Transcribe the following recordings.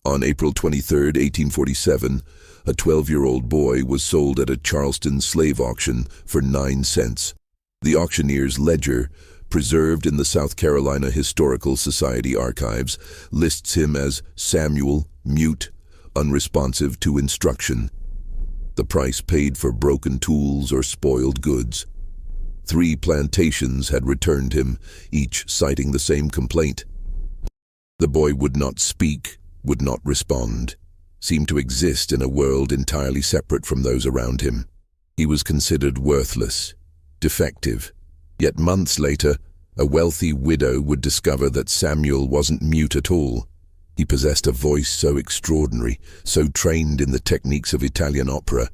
On April 23, 1847, a 12-year-old boy was sold at a Charleston slave auction for 9 cents. The auctioneer's ledger, preserved in the South Carolina Historical Society archives, lists him as Samuel, mute, unresponsive to instruction. The price paid for broken tools or spoiled goods. 3 plantations had returned him, each citing the same complaint. The boy would not speak, would not respond, seemed to exist in a world entirely separate from those around him. He was considered worthless, defective. Yet months later, a wealthy widow would discover that Samuel wasn't mute at all. He possessed a voice so extraordinary, so trained in the techniques of Italian opera,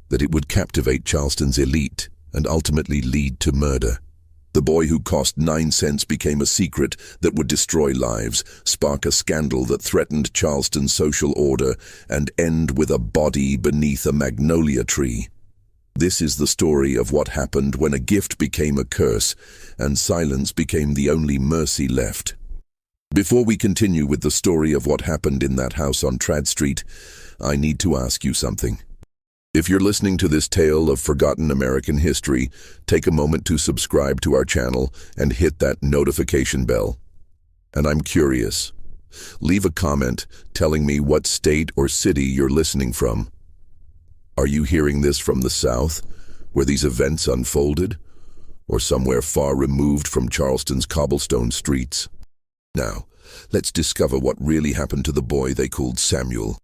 that it would captivate Charleston's elite and ultimately lead to murder. The boy who cost 9 cents became a secret that would destroy lives, spark a scandal that threatened Charleston's social order, and end with a body beneath a magnolia tree. This is the story of what happened when a gift became a curse, and silence became the only mercy left. Before we continue with the story of what happened in that house on Trad Street, I need to ask you something. If you're listening to this tale of forgotten American history, take a moment to subscribe to our channel and hit that notification bell. And I'm curious. Leave a comment telling me what state or city you're listening from. Are you hearing this from the South, where these events unfolded, or somewhere far removed from Charleston's cobblestone streets? Now, let's discover what really happened to the boy they called Samuel.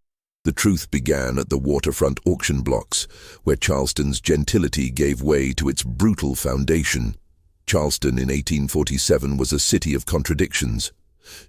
The truth began at the waterfront auction blocks, where Charleston's gentility gave way to its brutal foundation. Charleston in 1847 was a city of contradictions.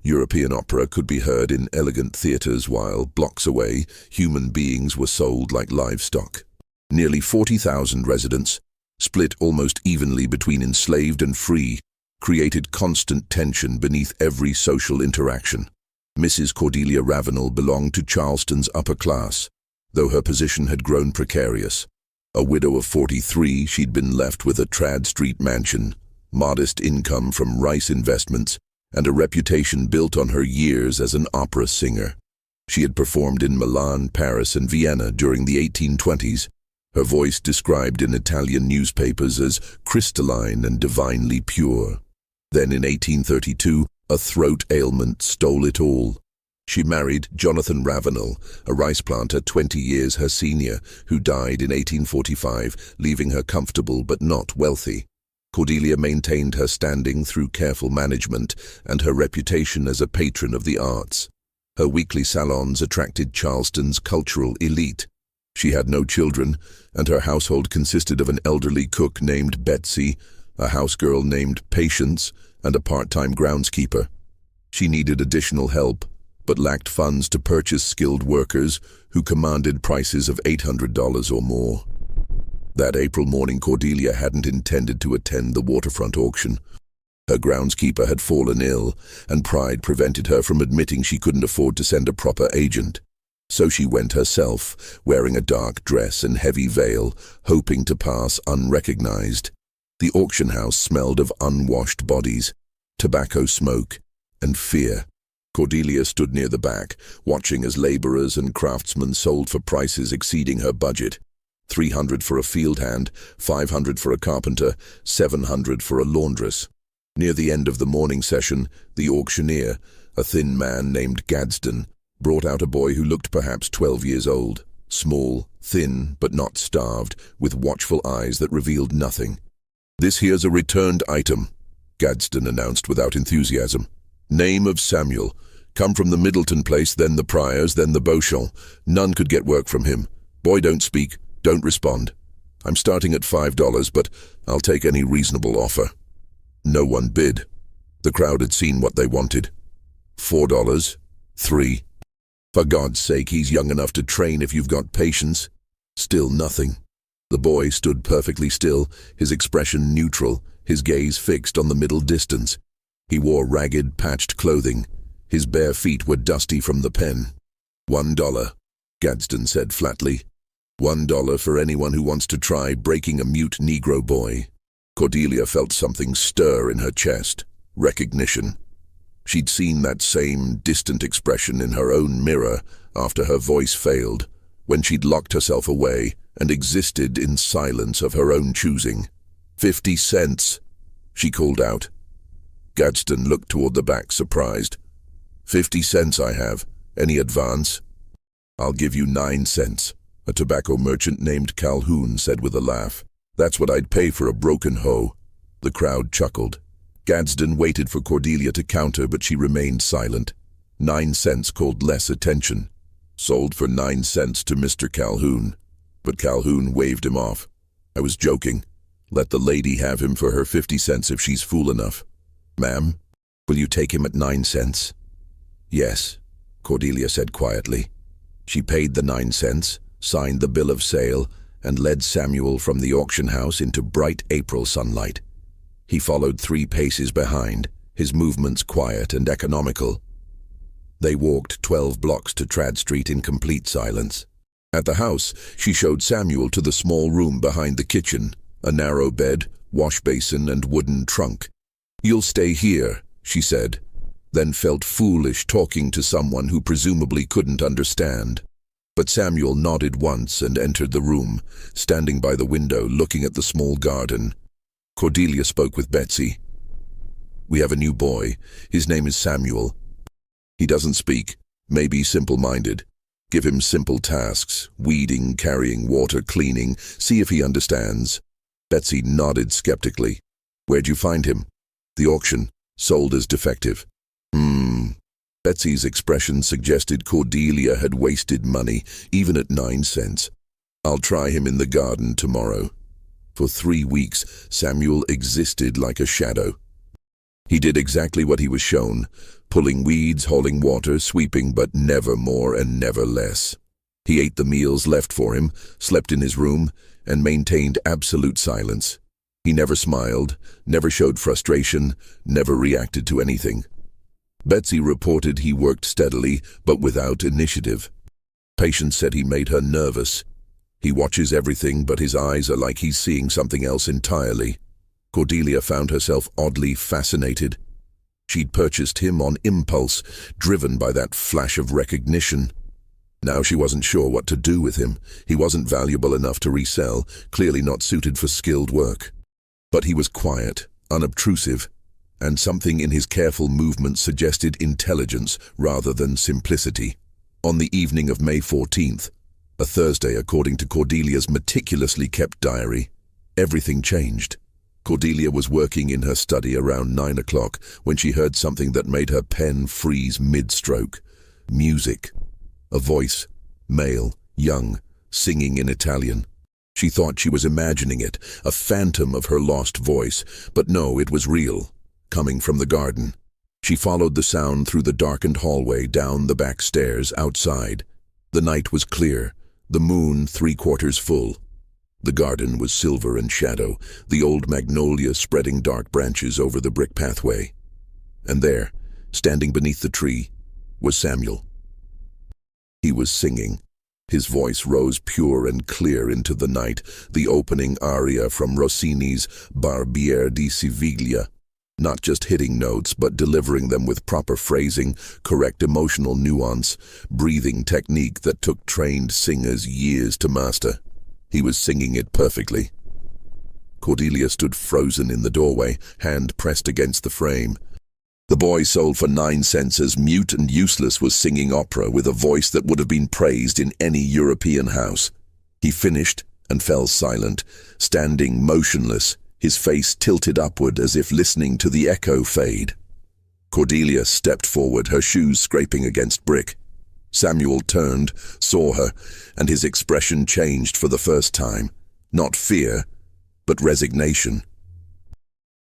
European opera could be heard in elegant theaters while, blocks away, human beings were sold like livestock. Nearly 40,000 residents, split almost evenly between enslaved and free, created constant tension beneath every social interaction. Mrs. Cordelia Ravenel belonged to Charleston's upper class, though her position had grown precarious. A widow of 43, she'd been left with a Trad Street mansion, modest income from rice investments, and a reputation built on her years as an opera singer. She had performed in Milan, Paris, and Vienna during the 1820s, her voice described in Italian newspapers as crystalline and divinely pure. Then in 1832, a throat ailment stole it all. She married Jonathan Ravenel, a rice planter 20 years her senior, who died in 1845, leaving her comfortable but not wealthy. Cordelia maintained her standing through careful management and her reputation as a patron of the arts. Her weekly salons attracted Charleston's cultural elite. She had no children, and her household consisted of an elderly cook named Betsy, a housegirl named Patience, and a part-time groundskeeper. She needed additional help, but lacked funds to purchase skilled workers who commanded prices of $800 or more. That April morning, Cordelia hadn't intended to attend the waterfront auction. Her groundskeeper had fallen ill, and pride prevented her from admitting she couldn't afford to send a proper agent. So she went herself, wearing a dark dress and heavy veil, hoping to pass unrecognized. The auction house smelled of unwashed bodies, tobacco smoke, and fear. Cordelia stood near the back, watching as laborers and craftsmen sold for prices exceeding her budget. $300 for a field hand, $500 for a carpenter, $700 for a laundress. Near the end of the morning session, the auctioneer, a thin man named Gadsden, brought out a boy who looked perhaps 12 years old, small, thin, but not starved, with watchful eyes that revealed nothing. "This here's a returned item," Gadsden announced without enthusiasm. "Name of Samuel. Come from the Middleton place, then the Priors, then the Beauchamp. None could get work from him. Boy don't speak, don't respond. I'm starting at $5, but I'll take any reasonable offer." No one bid. The crowd had seen what they wanted. $4, $3. "For God's sake, he's young enough to train if you've got patience." Still nothing. The boy stood perfectly still, his expression neutral, his gaze fixed on the middle distance. He wore ragged, patched clothing. His bare feet were dusty from the pen. $1, Gadsden said flatly. $1 for anyone who wants to try breaking a mute Negro boy. Cordelia felt something stir in her chest. Recognition. She'd seen that same distant expression in her own mirror after her voice failed, when she'd locked herself away and existed in silence of her own choosing. 50 cents, she called out. Gadsden looked toward the back, surprised. 50 cents I have. Any advance? I'll give you 9 cents, a tobacco merchant named Calhoun said with a laugh. That's what I'd pay for a broken hoe. The crowd chuckled. Gadsden waited for Cordelia to counter, but she remained silent. 9 cents called less attention. Sold for 9 cents to Mr. Calhoun. But Calhoun waved him off. I was joking. Let the lady have him for her 50 cents if she's fool enough. Ma'am, will you take him at 9 cents? Yes, Cordelia said quietly. She paid the 9 cents, signed the bill of sale, and led Samuel from the auction house into bright April sunlight. He followed 3 paces behind, his movements quiet and economical. They walked 12 blocks to Trad Street in complete silence. At the house, she showed Samuel to the small room behind the kitchen, a narrow bed, wash basin, and wooden trunk. You'll stay here, she said, then felt foolish talking to someone who presumably couldn't understand. But Samuel nodded once and entered the room, standing by the window looking at the small garden. Cordelia spoke with Betsy. We have a new boy. His name is Samuel. He doesn't speak, maybe simple-minded. Give him simple tasks, weeding, carrying water, cleaning, see if he understands. Betsy nodded skeptically. Where'd you find him? The auction, sold as defective. Betsy's expression suggested Cordelia had wasted money, even at 9 cents. I'll try him in the garden tomorrow. For 3 weeks, Samuel existed like a shadow. He did exactly what he was shown, pulling weeds, hauling water, sweeping, but never more and never less. He ate the meals left for him, slept in his room, and maintained absolute silence. He never smiled, never showed frustration, never reacted to anything. Betsy reported he worked steadily, but without initiative. Patients said he made her nervous. He watches everything, but his eyes are like he's seeing something else entirely. Cordelia found herself oddly fascinated. She'd purchased him on impulse, driven by that flash of recognition. Now she wasn't sure what to do with him. He wasn't valuable enough to resell, clearly not suited for skilled work. But he was quiet, unobtrusive, and something in his careful movements suggested intelligence rather than simplicity. On the evening of May 14th, a Thursday according to Cordelia's meticulously kept diary, everything changed. Cordelia was working in her study around 9 o'clock when she heard something that made her pen freeze mid-stroke. Music. A voice, male, young, singing in Italian. She thought she was imagining it, a phantom of her lost voice, but no, it was real, coming from the garden. She followed the sound through the darkened hallway, down the back stairs, outside. The night was clear, the moon 3/4 full. The garden was silver and shadow, the old magnolia spreading dark branches over the brick pathway. And there, standing beneath the tree, was Samuel. He was singing. His voice rose pure and clear into the night, the opening aria from Rossini's Barbiere di Siviglia. Not just hitting notes, but delivering them with proper phrasing, correct emotional nuance, breathing technique that took trained singers years to master. He was singing it perfectly. Cordelia stood frozen in the doorway, hand pressed against the frame. The boy sold for 9 cents as mute and useless was singing opera with a voice that would have been praised in any European house. He finished and fell silent, standing motionless, his face tilted upward as if listening to the echo fade. Cordelia stepped forward, her shoes scraping against brick. Samuel turned, saw her, and his expression changed for the first time. Not fear, but resignation.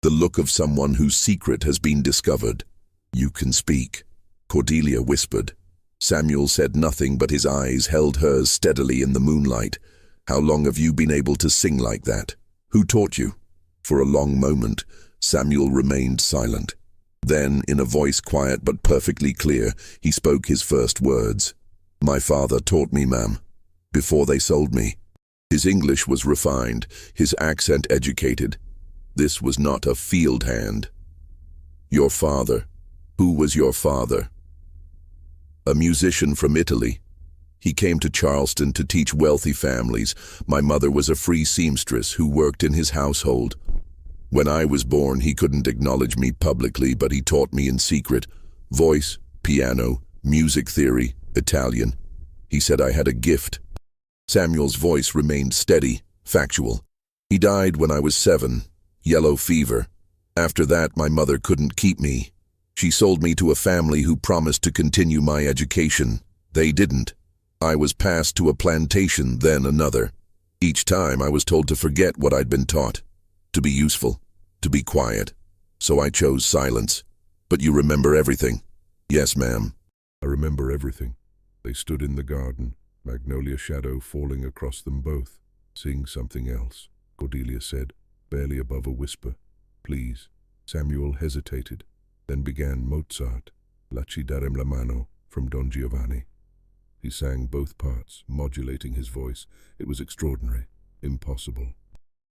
The look of someone whose secret has been discovered. You can speak, Cordelia whispered. Samuel said nothing, but his eyes held hers steadily in the moonlight. How long have you been able to sing like that? Who taught you? For a long moment, Samuel remained silent. Then, in a voice quiet but perfectly clear, he spoke his first words. My father taught me, ma'am, before they sold me. His English was refined, his accent educated. This was not a field hand. Your father, Who was your father? A musician from Italy. He came to Charleston to teach wealthy families. My mother was a free seamstress who worked in his household. When I was born, he couldn't acknowledge me publicly, but he taught me in secret. Voice, piano, music theory, Italian. He said I had a gift. Samuel's voice remained steady, factual. He died when I was 7, yellow fever. After that, my mother couldn't keep me. She sold me to a family who promised to continue my education. They didn't. I was passed to a plantation, then another. Each time I was told to forget what I'd been taught, to be useful, to be quiet. So I chose silence. But you remember everything? Yes, ma'am. I remember everything. They stood in the garden, magnolia shadow falling across them both. Sing something else, Cordelia said, barely above a whisper. Please. Samuel hesitated, then began Mozart, La ci darem la mano, from Don Giovanni. He sang both parts, modulating his voice. It was extraordinary, impossible.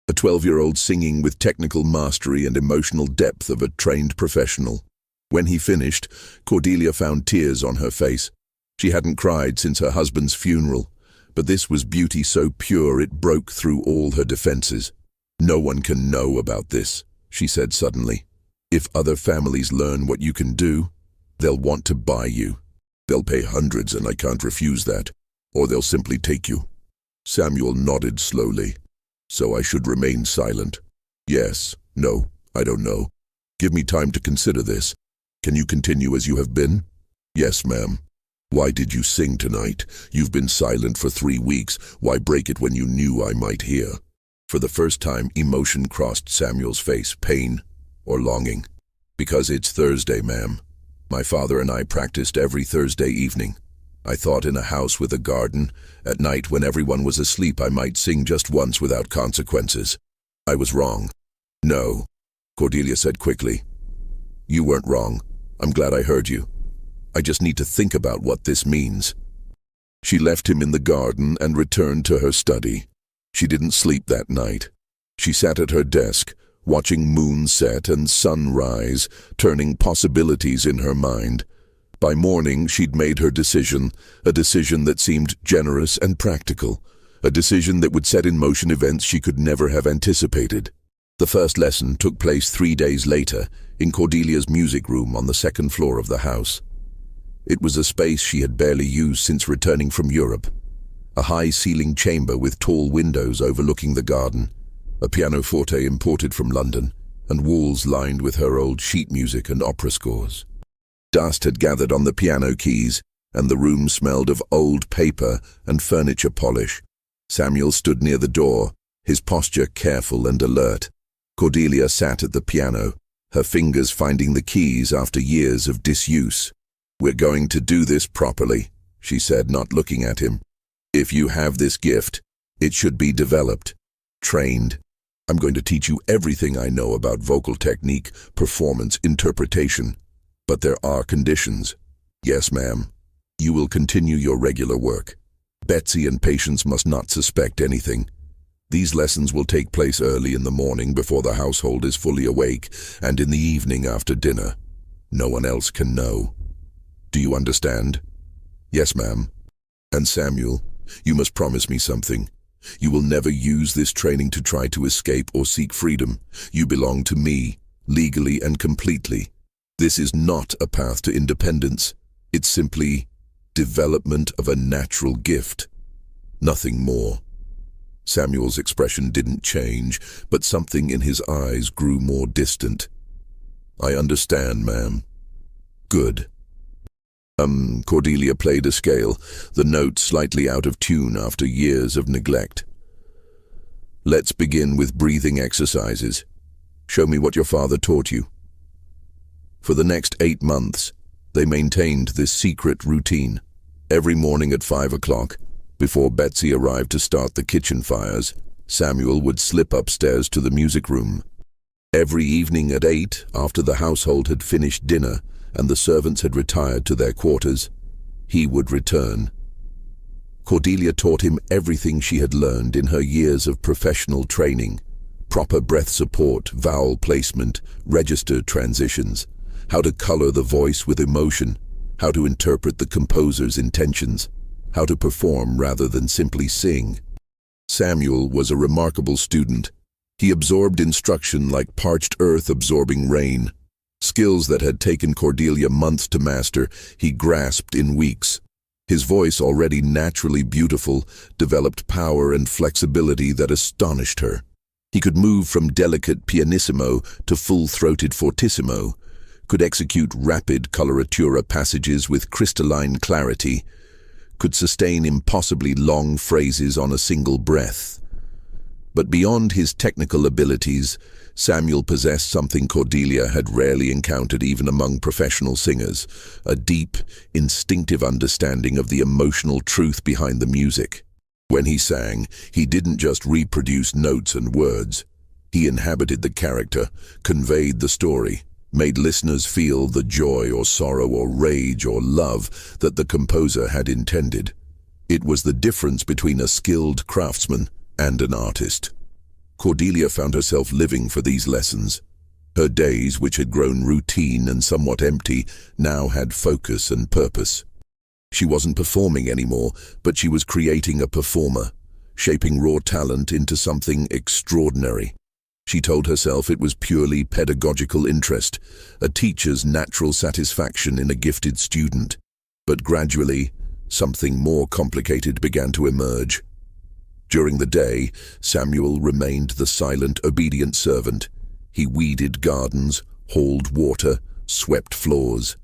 A 12-year-old singing with technical mastery and emotional depth of a trained professional. When he finished, Cordelia found tears on her face. She hadn't cried since her husband's funeral, but this was beauty so pure it broke through all her defenses. No one can know about this, she said suddenly. If other families learn what you can do, they'll want to buy you. They'll pay hundreds and I can't refuse that, or they'll simply take you. Samuel nodded slowly. So I should remain silent. Yes, no, I don't know. Give me time to consider this. Can you continue as you have been? Yes, ma'am. Why did you sing tonight? You've been silent for 3 weeks. Why break it when you knew I might hear? For the first time, emotion crossed Samuel's face, pain or longing. Because it's Thursday, ma'am. My father and I practiced every Thursday evening. I thought in a house with a garden, at night when everyone was asleep, I might sing just once without consequences. I was wrong. No, Cordelia said quickly. You weren't wrong. I'm glad I heard you. I just need to think about what this means. She left him in the garden and returned to her study. She didn't sleep that night. She sat at her desk, watching moon set and sun rise, turning possibilities in her mind. By morning, she'd made her decision, a decision that seemed generous and practical, a decision that would set in motion events she could never have anticipated. The first lesson took place 3 days later, in Cordelia's music room on the 2nd floor of the house. It was a space she had barely used since returning from Europe. A high-ceiling chamber with tall windows overlooking the garden, a pianoforte imported from London, and walls lined with her old sheet music and opera scores. Dust had gathered on the piano keys, and the room smelled of old paper and furniture polish. Samuel stood near the door, his posture careful and alert. Cordelia sat at the piano, her fingers finding the keys after years of disuse. We're going to do this properly, she said, not looking at him. If you have this gift, it should be developed, trained. I'm going to teach you everything I know about vocal technique, performance, interpretation. But there are conditions. Yes, ma'am. You will continue your regular work. Betsy and Patience must not suspect anything. These lessons will take place early in the morning before the household is fully awake, and in the evening after dinner. No one else can know. Do you understand? Yes, ma'am. And Samuel, you must promise me something. You will never use this training to try to escape or seek freedom. You belong to me, legally and completely. This is not a path to independence. It's simply development of a natural gift. Nothing more. Samuel's expression didn't change, but something in his eyes grew more distant. I understand, ma'am. Good. Cordelia played a scale, the notes slightly out of tune after years of neglect. Let's begin with breathing exercises. Show me what your father taught you. For the next 8 months, they maintained this secret routine. Every morning at 5 o'clock, before Betsy arrived to start the kitchen fires, Samuel would slip upstairs to the music room. Every evening at 8, after the household had finished dinner and the servants had retired to their quarters, he would return. Cordelia taught him everything she had learned in her years of professional training: proper breath support, vowel placement, register transitions. how to color the voice with emotion, how to interpret the composer's intentions, how to perform rather than simply sing. Samuel was a remarkable student. He absorbed instruction like parched earth absorbing rain. Skills that had taken Cordelia months to master, he grasped in weeks. His voice, already naturally beautiful, developed power and flexibility that astonished her. He could move from delicate pianissimo to full-throated fortissimo, could execute rapid coloratura passages with crystalline clarity, could sustain impossibly long phrases on a single breath. But beyond his technical abilities, Samuel possessed something Cordelia had rarely encountered even among professional singers, a deep, instinctive understanding of the emotional truth behind the music. When he sang, he didn't just reproduce notes and words. He inhabited the character, conveyed the story, made listeners feel the joy or sorrow or rage or love that the composer had intended. It was the difference between a skilled craftsman and an artist. Cordelia found herself living for these lessons. Her days, which had grown routine and somewhat empty, now had focus and purpose. She wasn't performing anymore, but she was creating a performer, shaping raw talent into something extraordinary. She told herself it was purely pedagogical interest, a teacher's natural satisfaction in a gifted student. But gradually, something more complicated began to emerge. During the day, Samuel remained the silent, obedient servant. He weeded gardens, hauled water, swept floors.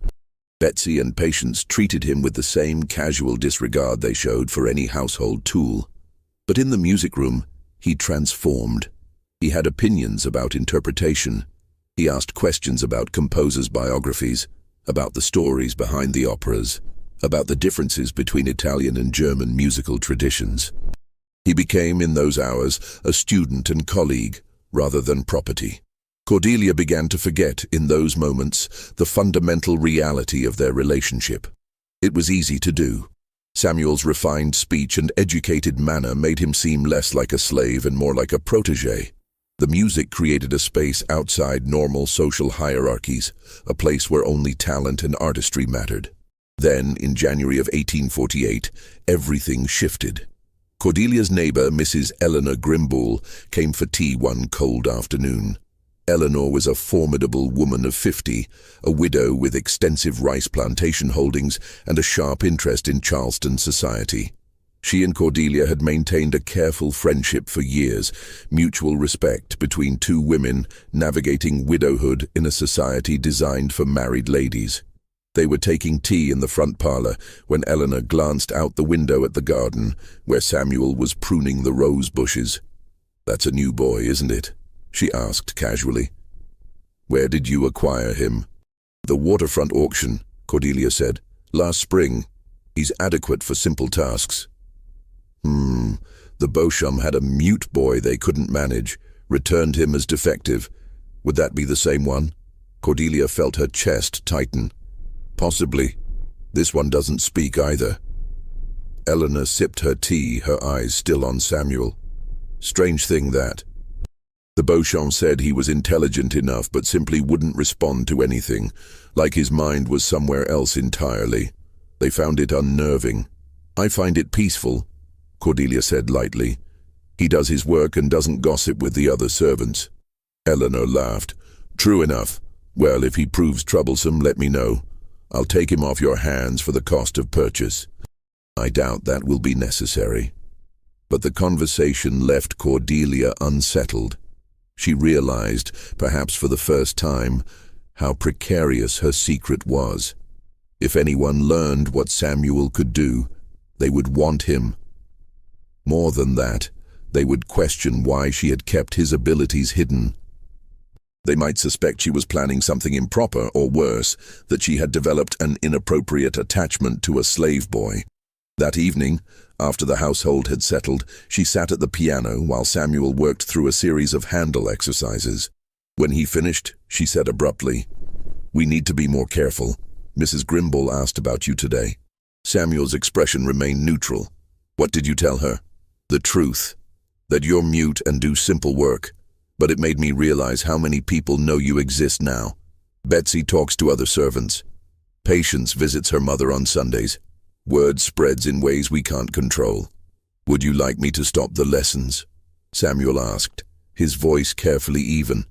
Betsy and Patience treated him with the same casual disregard they showed for any household tool. But in the music room, he transformed. He had opinions about interpretation. He asked questions about composers' biographies, about the stories behind the operas, about the differences between Italian and German musical traditions. He became, in those hours, a student and colleague, rather than property. Cordelia began to forget, in those moments, the fundamental reality of their relationship. It was easy to do. Samuel's refined speech and educated manner made him seem less like a slave and more like a protégé. The music created a space outside normal social hierarchies, a place where only talent and artistry mattered. Then, in January of 1848, everything shifted. Cordelia's neighbor, Mrs. Eleanor Grimble, came for tea one cold afternoon. Eleanor was a formidable woman of 50, a widow with extensive rice plantation holdings and a sharp interest in Charleston society. She and Cordelia had maintained a careful friendship for years, mutual respect between two women navigating widowhood in a society designed for married ladies. They were taking tea in the front parlor when Eleanor glanced out the window at the garden, where Samuel was pruning the rose bushes. "That's a new boy, isn't it?" she asked casually. "Where did you acquire him?" "The waterfront auction," Cordelia said. "Last spring. He's adequate for simple tasks." The Beauchamp had a mute boy they couldn't manage, returned him as defective. Would that be the same one? Cordelia felt her chest tighten. "Possibly. This one doesn't speak either." Eleanor sipped her tea, her eyes still on Samuel. "Strange thing that. The Beauchamp said he was intelligent enough but simply wouldn't respond to anything, like his mind was somewhere else entirely. They found it unnerving. I find it peaceful," Cordelia said lightly. "He does his work and doesn't gossip with the other servants." Eleanor laughed. "True enough. Well, if he proves troublesome, let me know. I'll take him off your hands for the cost of purchase." "I doubt that will be necessary." But the conversation left Cordelia unsettled. She realized, perhaps for the first time, how precarious her secret was. If anyone learned what Samuel could do, they would want him. More than that, they would question why she had kept his abilities hidden. They might suspect she was planning something improper, or worse, that she had developed an inappropriate attachment to a slave boy. That evening, after the household had settled, she sat at the piano while Samuel worked through a series of Handel exercises. When he finished, she said abruptly, "We need to be more careful. Mrs. Grimble asked about you today." Samuel's expression remained neutral. "What did you tell her?" "The truth. That you're mute and do simple work. But it made me realize how many people know you exist now. Betsy talks to other servants. Patience visits her mother on Sundays. Word spreads in ways we can't control. Would you like me to stop the lessons? Samuel asked, his voice carefully even.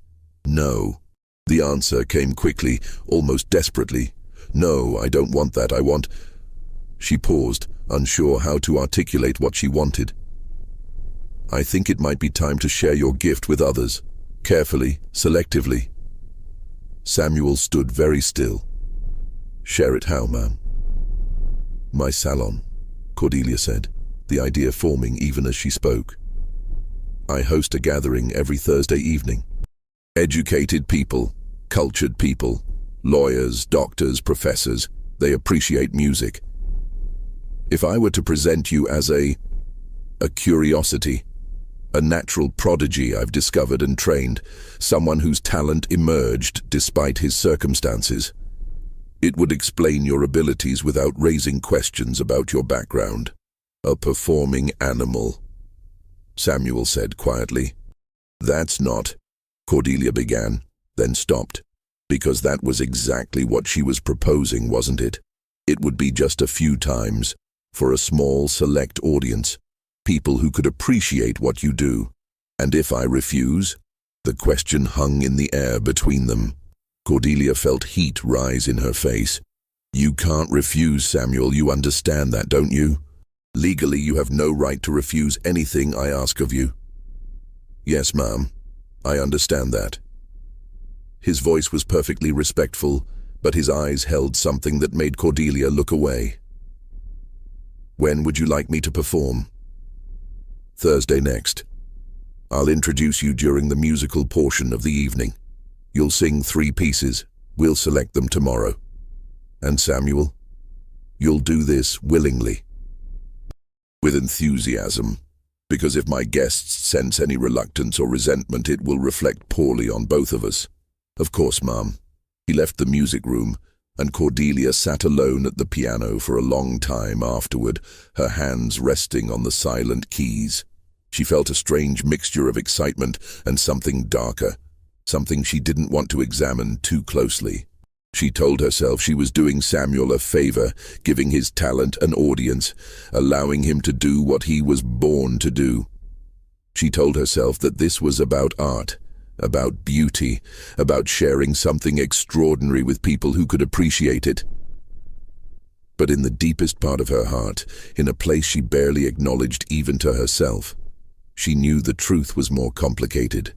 No. The answer came quickly, almost desperately. No, I don't want that, I want... She paused, unsure how to articulate what she wanted. I think it might be time to share your gift with others. Carefully, selectively. Samuel stood very still. Share it how, ma'am? My salon, Cordelia said, the idea forming even as she spoke. I host a gathering every Thursday evening. Educated people, cultured people, lawyers, doctors, professors, they appreciate music. If I were to present you as a curiosity, a natural prodigy I've discovered and trained, someone whose talent emerged despite his circumstances, it would explain your abilities without raising questions about your background. A performing animal, Samuel said quietly. That's not, Cordelia began, then stopped, because that was exactly what she was proposing, wasn't it? It would be just a few times, for a small, select audience, people who could appreciate what you do. And if I refuse? The question hung in the air between them. Cordelia felt heat rise in her face. You can't refuse, Samuel, you understand that, don't you? Legally, you have no right to refuse anything I ask of you. Yes, ma'am, I understand that. His voice was perfectly respectful, but his eyes held something that made Cordelia look away. When would you like me to perform? Thursday next. I'll introduce you during the musical portion of the evening. You'll sing 3 pieces. We'll select them tomorrow. And Samuel, you'll do this willingly. With enthusiasm, because if my guests sense any reluctance or resentment, it will reflect poorly on both of us. Of course, ma'am. He left the music room, and Cordelia sat alone at the piano for a long time afterward, her hands resting on the silent keys. She felt a strange mixture of excitement and something darker, something she didn't want to examine too closely. She told herself she was doing Samuel a favor, giving his talent an audience, allowing him to do what he was born to do. She told herself that this was about art, about beauty, about sharing something extraordinary with people who could appreciate it. But in the deepest part of her heart, in a place she barely acknowledged even to herself, she knew the truth was more complicated.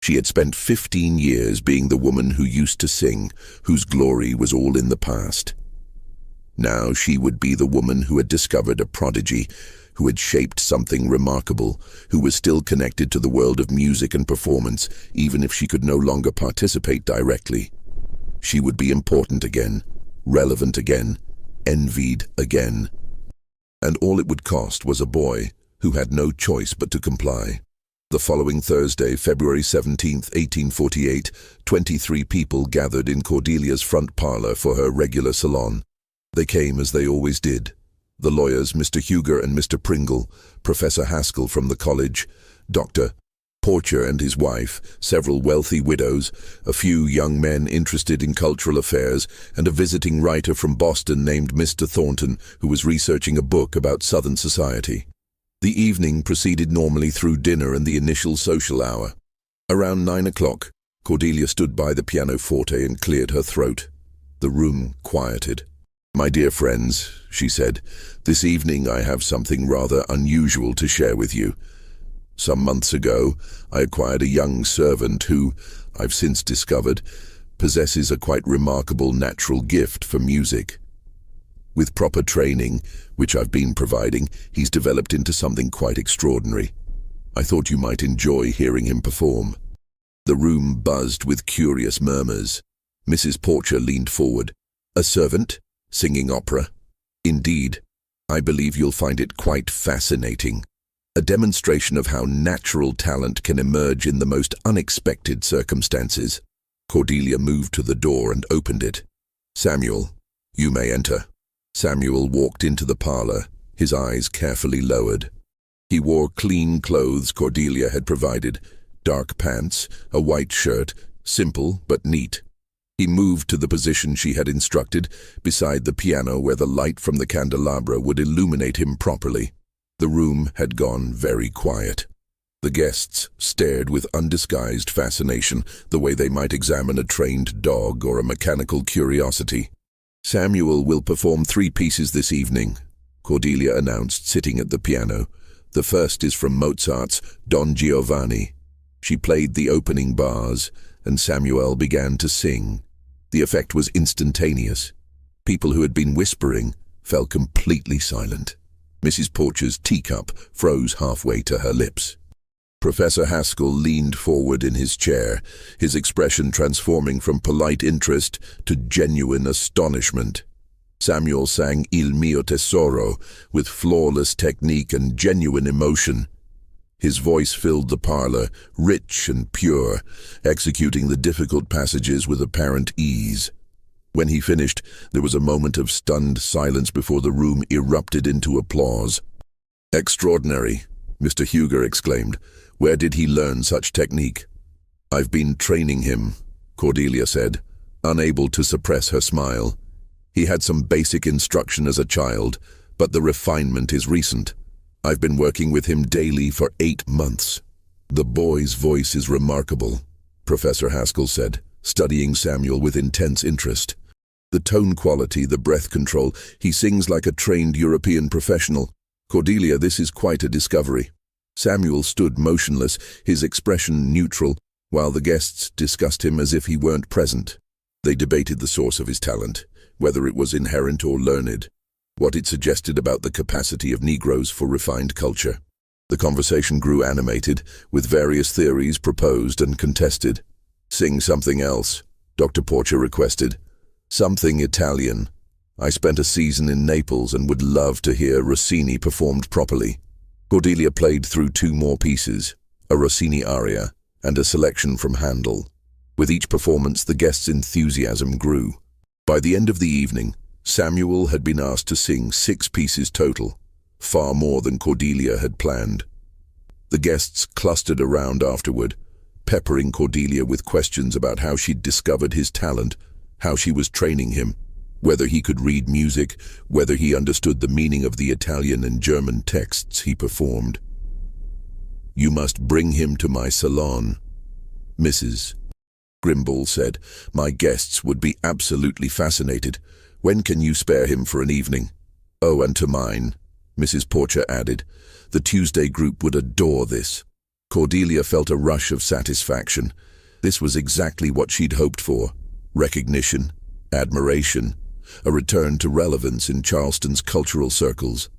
She had spent 15 years being the woman who used to sing, whose glory was all in the past. Now she would be the woman who had discovered a prodigy, who had shaped something remarkable, who was still connected to the world of music and performance, even if she could no longer participate directly. She would be important again, relevant again, envied again. And all it would cost was a boy who had no choice but to comply. The following Thursday, February 17th, 1848, 23 people gathered in Cordelia's front parlor for her regular salon. They came as they always did. The lawyers, Mr. Huger and Mr. Pringle, Professor Haskell from the college, Dr. Porcher and his wife, several wealthy widows, a few young men interested in cultural affairs, and a visiting writer from Boston named Mr. Thornton, who was researching a book about Southern society. The evening proceeded normally through dinner and the initial social hour. Around 9 o'clock, Cordelia stood by the pianoforte and cleared her throat. The room quieted. My dear friends, she said, this evening I have something rather unusual to share with you. Some months ago, I acquired a young servant who, I've since discovered, possesses a quite remarkable natural gift for music. With proper training, which I've been providing, he's developed into something quite extraordinary. I thought you might enjoy hearing him perform. The room buzzed with curious murmurs. Mrs. Porcher leaned forward. A servant? Singing opera? Indeed. I believe you'll find it quite fascinating. A demonstration of how natural talent can emerge in the most unexpected circumstances. Cordelia moved to the door and opened it. Samuel, you may enter. Samuel walked into the parlor, his eyes carefully lowered. He wore clean clothes Cordelia had provided, dark pants, a white shirt, simple but neat. He moved to the position she had instructed, beside the piano where the light from the candelabra would illuminate him properly. The room had gone very quiet. The guests stared with undisguised fascination, the way they might examine a trained dog or a mechanical curiosity. "Samuel will perform 3 pieces this evening," Cordelia announced, sitting at the piano. "The first is from Mozart's Don Giovanni." She played the opening bars, and Samuel began to sing. The effect was instantaneous. People who had been whispering fell completely silent. Mrs. Porcher's teacup froze halfway to her lips. Professor Haskell leaned forward in his chair, his expression transforming from polite interest to genuine astonishment. Samuel sang Il mio tesoro with flawless technique and genuine emotion. His voice filled the parlor, rich and pure, executing the difficult passages with apparent ease. When he finished, there was a moment of stunned silence before the room erupted into applause. "Extraordinary," Mr. Huger exclaimed. "Where did he learn such technique?" "I've been training him," Cordelia said, unable to suppress her smile. "He had some basic instruction as a child, but the refinement is recent. I've been working with him daily for 8 months. The boy's voice is remarkable," Professor Haskell said, studying Samuel with intense interest. "The tone quality, the breath control, he sings like a trained European professional. Cordelia, this is quite a discovery." Samuel stood motionless, his expression neutral, while the guests discussed him as if he weren't present. They debated the source of his talent, whether it was inherent or learned, what it suggested about the capacity of Negroes for refined culture. The conversation grew animated, with various theories proposed and contested. "Sing something else," Dr. Porcher requested. "Something Italian. I spent a season in Naples and would love to hear Rossini performed properly." Cordelia played through 2 more pieces, a Rossini aria and a selection from Handel. With each performance, the guests' enthusiasm grew. By the end of the evening, Samuel had been asked to sing 6 pieces total, far more than Cordelia had planned. The guests clustered around afterward, peppering Cordelia with questions about how she'd discovered his talent, how she was training him, whether he could read music, whether he understood the meaning of the Italian and German texts he performed. "You must bring him to my salon," Mrs. Grimble said. "My guests would be absolutely fascinated. When can you spare him for an evening?" "Oh, and to mine," Mrs. Porcher added. "The Tuesday group would adore this." Cordelia felt a rush of satisfaction. This was exactly what she'd hoped for. Recognition, admiration, a return to relevance in Charleston's cultural circles.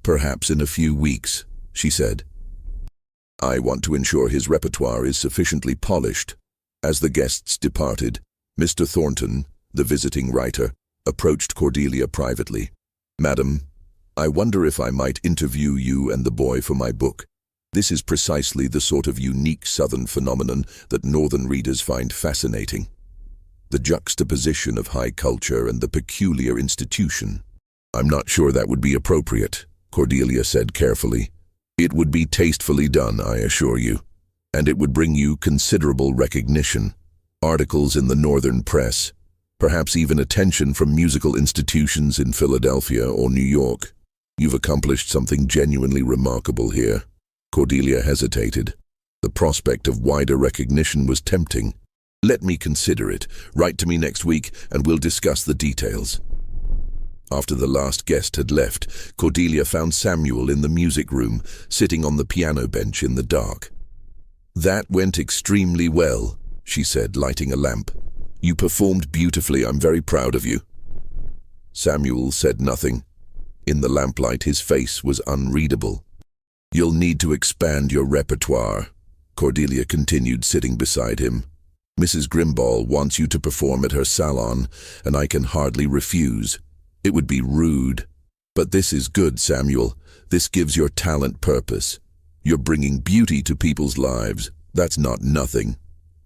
"Perhaps in a few weeks," she said. "I want to ensure his repertoire is sufficiently polished." As the guests departed, Mr. Thornton, the visiting writer, approached Cordelia privately. "Madam, I wonder if I might interview you and the boy for my book. This is precisely the sort of unique Southern phenomenon that Northern readers find fascinating. The juxtaposition of high culture and the peculiar institution." "I'm not sure that would be appropriate," Cordelia said carefully. "It would be tastefully done, I assure you, and it would bring you considerable recognition, articles in the Northern press, perhaps even attention from musical institutions in Philadelphia or New York. You've accomplished something genuinely remarkable here." Cordelia hesitated. The prospect of wider recognition was tempting. "Let me consider it. Write to me next week and we'll discuss the details." After the last guest had left, Cordelia found Samuel in the music room, sitting on the piano bench in the dark. "That went extremely well," she said, lighting a lamp. "You performed beautifully. I'm very proud of you." Samuel said nothing. In the lamplight, his face was unreadable. "You'll need to expand your repertoire," Cordelia continued, sitting beside him. "Mrs. Grimball wants you to perform at her salon, and I can hardly refuse. It would be rude. But this is good, Samuel. This gives your talent purpose. You're bringing beauty to people's lives. That's not nothing."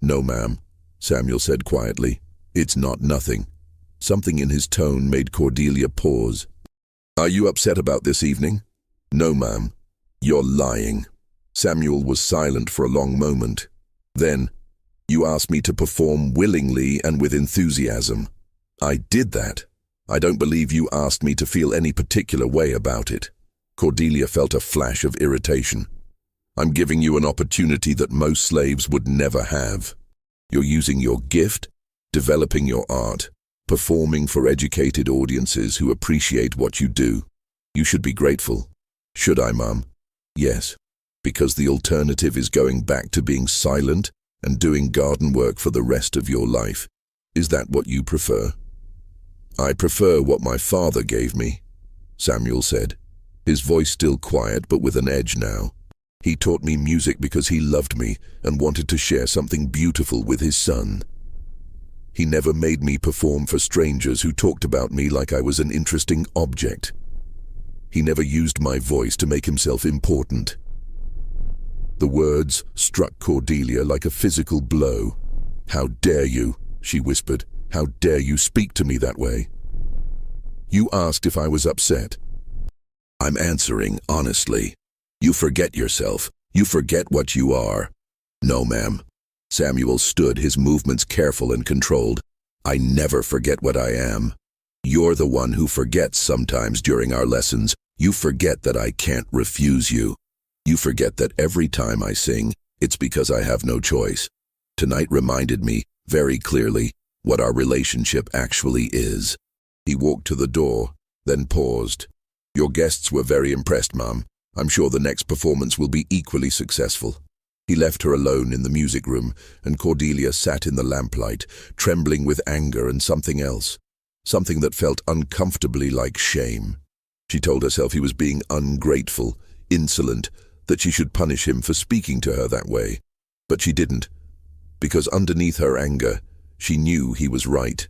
"No, ma'am," Samuel said quietly. "It's not nothing." Something in his tone made Cordelia pause. "Are you upset about this evening?" "No, ma'am." "You're lying." Samuel was silent for a long moment. Then, You asked me to perform willingly and with enthusiasm. I did that. I don't believe you asked me to feel any particular way about it." Cordelia felt a flash of irritation. "I'm giving you an opportunity that most slaves would never have. You're using your gift, developing your art, performing for educated audiences who appreciate what you do. You should be grateful." "Should I, Mum?" "Yes, because the alternative is going back to being silent and doing garden work for the rest of your life. Is that what you prefer?" "I prefer what my father gave me," Samuel said, his voice still quiet but with an edge now. "He taught me music because he loved me and wanted to share something beautiful with his son. He never made me perform for strangers who talked about me like I was an interesting object. He never used my voice to make himself important." The words struck Cordelia like a physical blow. "How dare you?" she whispered. "How dare you speak to me that way?" "You asked if I was upset. I'm answering honestly. You forget yourself. You forget what you are." "No, ma'am." Samuel stood, his movements careful and controlled. "I never forget what I am. You're the one who forgets sometimes during our lessons. You forget that I can't refuse you. You forget that every time I sing, it's because I have no choice. Tonight reminded me, very clearly, what our relationship actually is." He walked to the door, then paused. "Your guests were very impressed, Mum. I'm sure the next performance will be equally successful." He left her alone in the music room, and Cordelia sat in the lamplight, trembling with anger and something else, something that felt uncomfortably like shame. She told herself he was being ungrateful, insolent, that she should punish him for speaking to her that way. But she didn't, because underneath her anger, she knew he was right.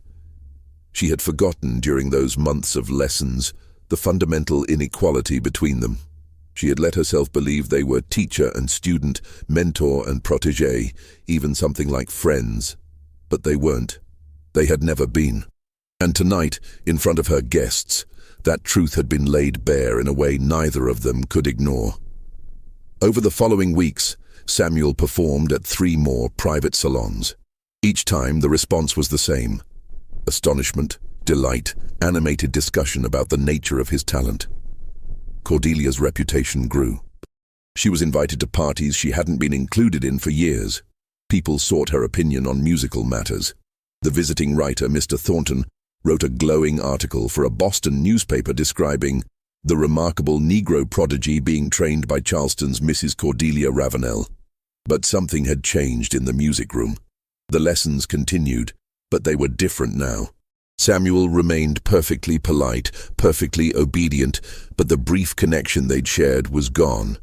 She had forgotten during those months of lessons the fundamental inequality between them. She had let herself believe they were teacher and student, mentor and protégé, even something like friends. But they weren't. They had never been. And tonight, in front of her guests, that truth had been laid bare in a way neither of them could ignore. Over the following weeks, Samuel performed at 3 more private salons. Each time the response was the same: astonishment, delight, animated discussion about the nature of his talent. Cordelia's reputation grew. She was invited to parties she hadn't been included in for years. People sought her opinion on musical matters. The visiting writer, Mr. Thornton, wrote a glowing article for a Boston newspaper describing the remarkable Negro prodigy being trained by Charleston's Mrs. Cordelia Ravenel. But something had changed in the music room. The lessons continued, but they were different now. Samuel remained perfectly polite, perfectly obedient, but the brief connection they'd shared was gone.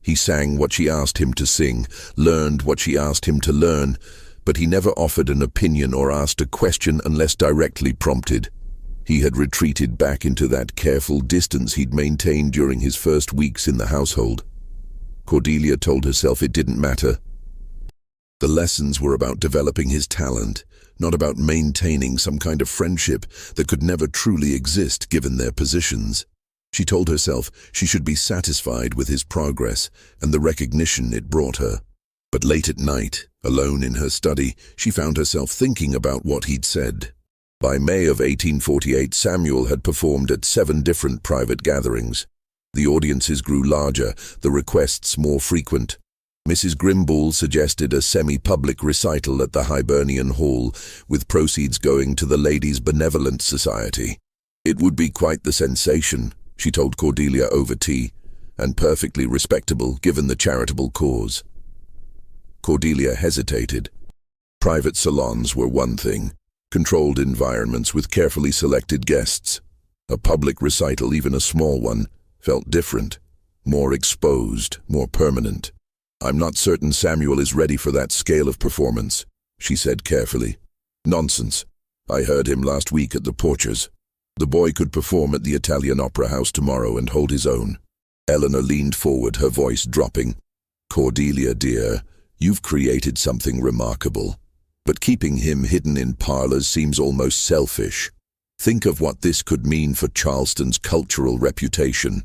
He sang what she asked him to sing, learned what she asked him to learn, but he never offered an opinion or asked a question unless directly prompted. He had retreated back into that careful distance he'd maintained during his first weeks in the household. Cordelia told herself it didn't matter. The lessons were about developing his talent, not about maintaining some kind of friendship that could never truly exist given their positions. She told herself she should be satisfied with his progress and the recognition it brought her. But late at night, alone in her study, she found herself thinking about what he'd said. By May of 1848, Samuel had performed at 7 different private gatherings. The audiences grew larger, the requests more frequent. Mrs. Grimble suggested a semi-public recital at the Hibernian Hall, with proceeds going to the Ladies' Benevolent Society. It would be quite the sensation, she told Cordelia over tea, and perfectly respectable given the charitable cause. Cordelia hesitated. Private salons were one thing, controlled environments with carefully selected guests. A public recital, even a small one, felt different, more exposed, more permanent. "I'm not certain Samuel is ready for that scale of performance," she said carefully. "Nonsense. I heard him last week at the Porchers. The boy could perform at the Italian Opera House tomorrow and hold his own." Eleanor leaned forward, her voice dropping. "Cordelia, dear, you've created something remarkable. But keeping him hidden in parlors seems almost selfish. Think of what this could mean for Charleston's cultural reputation.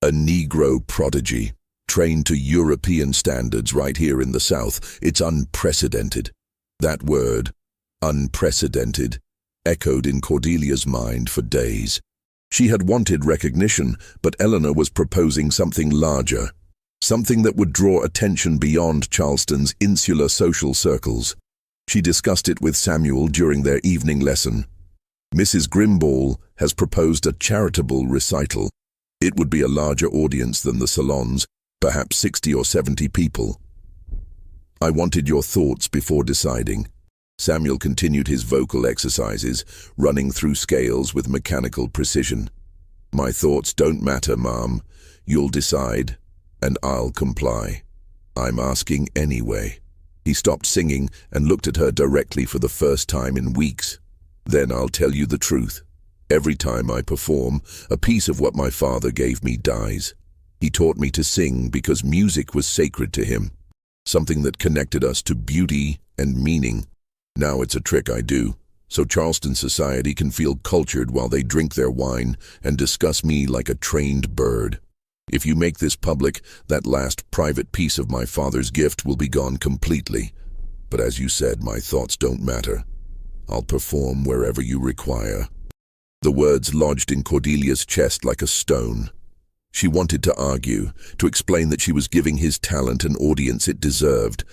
A Negro prodigy, trained to European standards right here in the South. It's unprecedented. That word, unprecedented, echoed in Cordelia's mind for days. She had wanted recognition, but Eleanor was proposing something larger, something that would draw attention beyond Charleston's insular social circles. She discussed it with Samuel during their evening lesson. Mrs. Grimball has proposed a charitable recital. It would be a larger audience than the salons, perhaps 60 or 70 people. I wanted your thoughts before deciding. Samuel continued his vocal exercises, running through scales with mechanical precision. My thoughts don't matter, Mom. You'll decide, and I'll comply. I'm asking anyway. He stopped singing and looked at her directly for the first time in weeks. Then I'll tell you the truth. Every time I perform, a piece of what my father gave me dies. He taught me to sing because music was sacred to him, something that connected us to beauty and meaning. Now it's a trick I do, so Charleston society can feel cultured while they drink their wine and discuss me like a trained bird. If you make this public, that last private piece of my father's gift will be gone completely. But as you said, my thoughts don't matter. I'll perform wherever you require. The words lodged in Cordelia's chest like a stone. She wanted to argue, to explain that she was giving his talent an audience it deserved,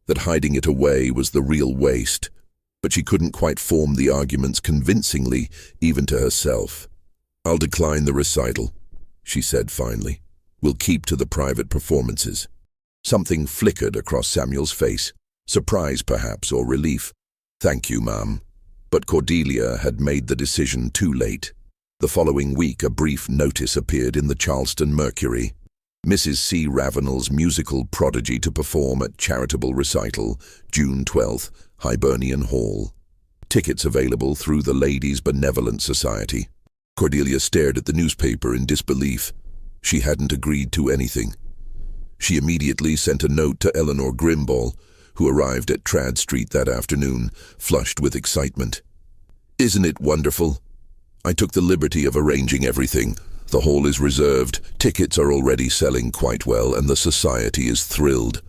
that hiding it away was the real waste. But she couldn't quite form the arguments convincingly, even to herself. I'll decline the recital, she said finally. We'll keep to the private performances. Something flickered across Samuel's face, surprise perhaps, or relief. Thank you, Ma'am. But Cordelia had made the decision too late. The following week, a brief notice appeared in the Charleston Mercury. Mrs. C. Ravenel's musical prodigy to perform at charitable recital, June 12th, Hibernian Hall. Tickets available through the Ladies' Benevolent Society. Cordelia stared at the newspaper in disbelief. She hadn't agreed to anything. She immediately sent a note to Eleanor Grimball, who arrived at Trad Street that afternoon, flushed with excitement. Isn't it wonderful? I took the liberty of arranging everything. The hall is reserved, tickets are already selling quite well, and the society is thrilled.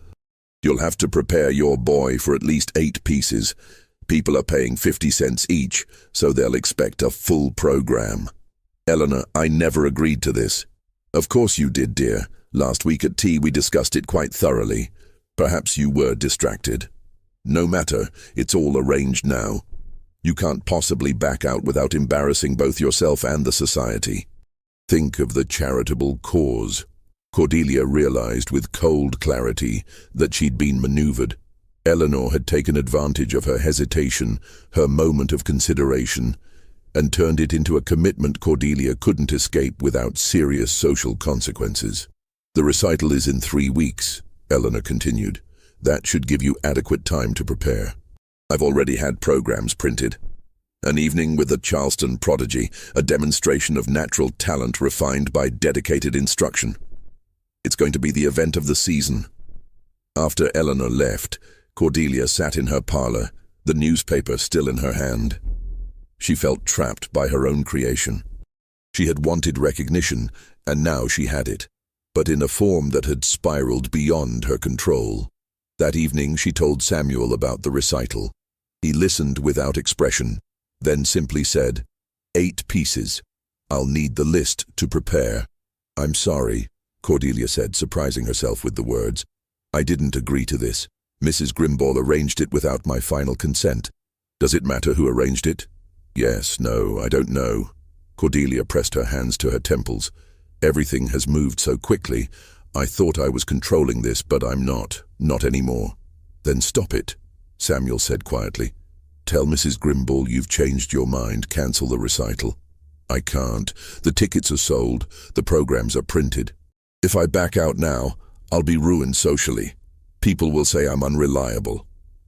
You'll have to prepare your boy for at least 8 pieces. People are paying 50 cents each, so they'll expect a full program. Eleanor, I never agreed to this. Of course you did, dear. Last week at tea we discussed it quite thoroughly. Perhaps you were distracted. No matter, it's all arranged now. You can't possibly back out without embarrassing both yourself and the society. Think of the charitable cause. Cordelia realized with cold clarity that she'd been maneuvered. Eleanor had taken advantage of her hesitation, her moment of consideration, and turned it into a commitment Cordelia couldn't escape without serious social consequences. The recital is in 3 weeks, Eleanor continued. That should give you adequate time to prepare. I've already had programs printed. An evening with the Charleston prodigy, a demonstration of natural talent refined by dedicated instruction. It's going to be the event of the season. After Eleanor left, Cordelia sat in her parlor, the newspaper still in her hand. She felt trapped by her own creation. She had wanted recognition, and now she had it, but in a form that had spiraled beyond her control. That evening she told Samuel about the recital. He listened without expression, then simply said, 8 pieces. I'll need the list to prepare. I'm sorry, Cordelia said, surprising herself with the words. I didn't agree to this. Mrs. Grimball arranged it without my final consent. Does it matter who arranged it? Yes, no, I don't know. Cordelia pressed her hands to her temples. Everything has moved so quickly. I thought I was controlling this, but I'm not anymore. Then stop it, Samuel said quietly. Tell Mrs. Grimball you've changed your mind, cancel the recital. I can't. The tickets are sold, the programs are printed. If I back out now, I'll be ruined socially. People will say I'm unreliable,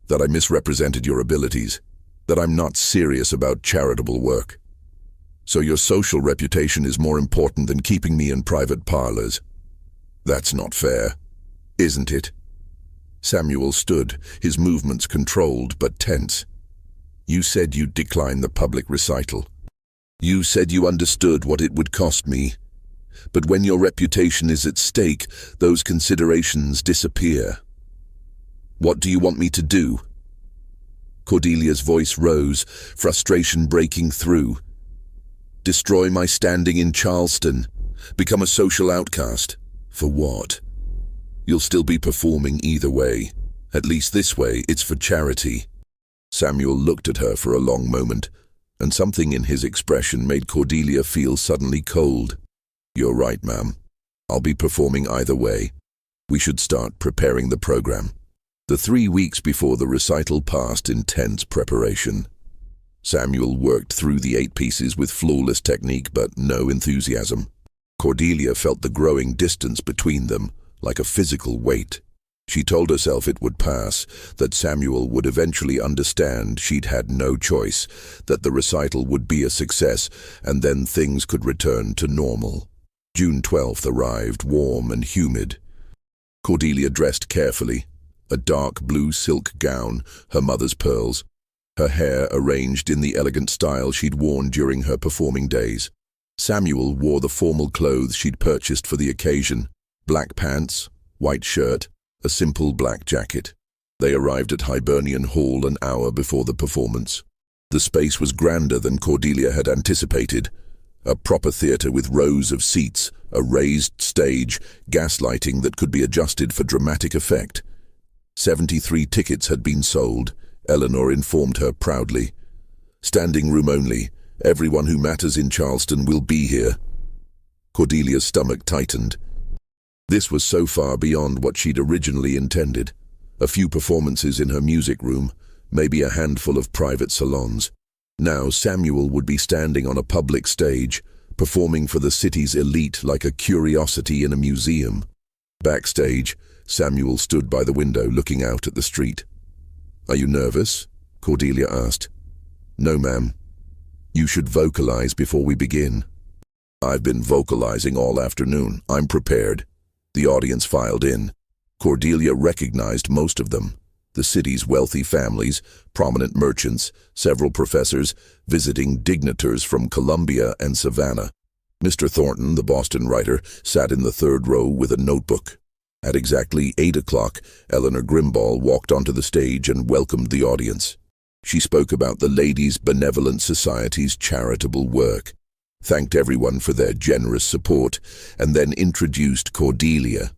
that I misrepresented your abilities, that I'm not serious about charitable work. So your social reputation is more important than keeping me in private parlors. That's not fair, isn't it? Samuel stood, his movements controlled but tense. You said you'd decline the public recital. You said you understood what it would cost me. But when your reputation is at stake, those considerations disappear. What do you want me to do? Cordelia's voice rose, frustration breaking through. Destroy my standing in Charleston. Become a social outcast. For what? You'll still be performing either way. At least this way, it's for charity. Samuel looked at her for a long moment, and something in his expression made Cordelia feel suddenly cold. You're right, ma'am. I'll be performing either way. We should start preparing the program. The 3 weeks before the recital passed intense preparation. Samuel worked through the 8 pieces with flawless technique but no enthusiasm. Cordelia felt the growing distance between them, like a physical weight. She told herself it would pass, that Samuel would eventually understand she'd had no choice, that the recital would be a success, and then things could return to normal. June 12th arrived, warm and humid. Cordelia dressed carefully, a dark blue silk gown, her mother's pearls, her hair arranged in the elegant style she'd worn during her performing days. Samuel wore the formal clothes she'd purchased for the occasion, black pants, white shirt, a simple black jacket. They arrived at Hibernian Hall an hour before the performance. The space was grander than Cordelia had anticipated. A proper theatre with rows of seats, a raised stage, gas lighting that could be adjusted for dramatic effect. 73 tickets had been sold, Eleanor informed her proudly. Standing room only. Everyone who matters in Charleston will be here. Cordelia's stomach tightened. This was so far beyond what she'd originally intended. A few performances in her music room, maybe a handful of private salons. Now Samuel would be standing on a public stage, performing for the city's elite like a curiosity in a museum. Backstage, Samuel stood by the window looking out at the street. Are you nervous? Cordelia asked. No, ma'am. You should vocalize before we begin. I've been vocalizing all afternoon. I'm prepared. The audience filed in. Cordelia recognized most of them. The city's wealthy families, prominent merchants, several professors, visiting dignitaries from Columbia and Savannah. Mr. Thornton, the Boston writer, sat in the 3rd row with a notebook. At exactly 8 o'clock, Eleanor Grimball walked onto the stage and welcomed the audience. She spoke about the Ladies' Benevolent Society's charitable work, thanked everyone for their generous support, and then introduced Cordelia.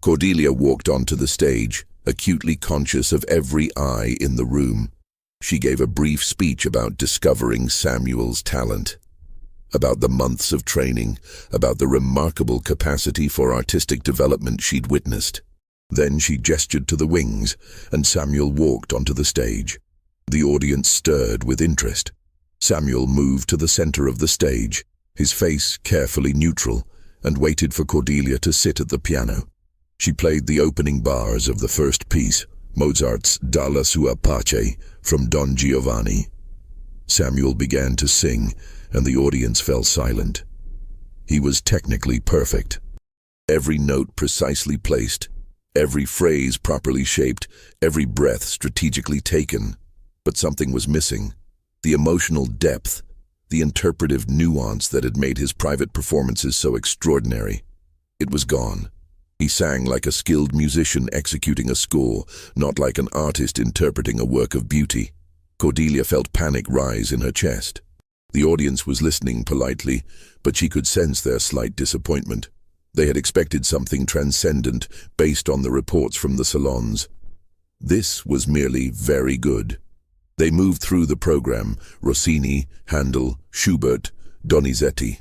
Cordelia walked onto the stage, acutely conscious of every eye in the room. She gave a brief speech about discovering Samuel's talent, about the months of training, about the remarkable capacity for artistic development she'd witnessed. Then she gestured to the wings, and Samuel walked onto the stage. The audience stirred with interest. Samuel moved to the center of the stage, his face carefully neutral, and waited for Cordelia to sit at the piano. She played the opening bars of the first piece, Mozart's Dalla sua pace, from Don Giovanni. Samuel began to sing, and the audience fell silent. He was technically perfect. Every note precisely placed, every phrase properly shaped, every breath strategically taken. But something was missing. The emotional depth, the interpretive nuance that had made his private performances so extraordinary. It was gone. He sang like a skilled musician executing a score, not like an artist interpreting a work of beauty. Cordelia felt panic rise in her chest. The audience was listening politely, but she could sense their slight disappointment. They had expected something transcendent based on the reports from the salons. This was merely very good. They moved through the program, Rossini, Handel, Schubert, Donizetti.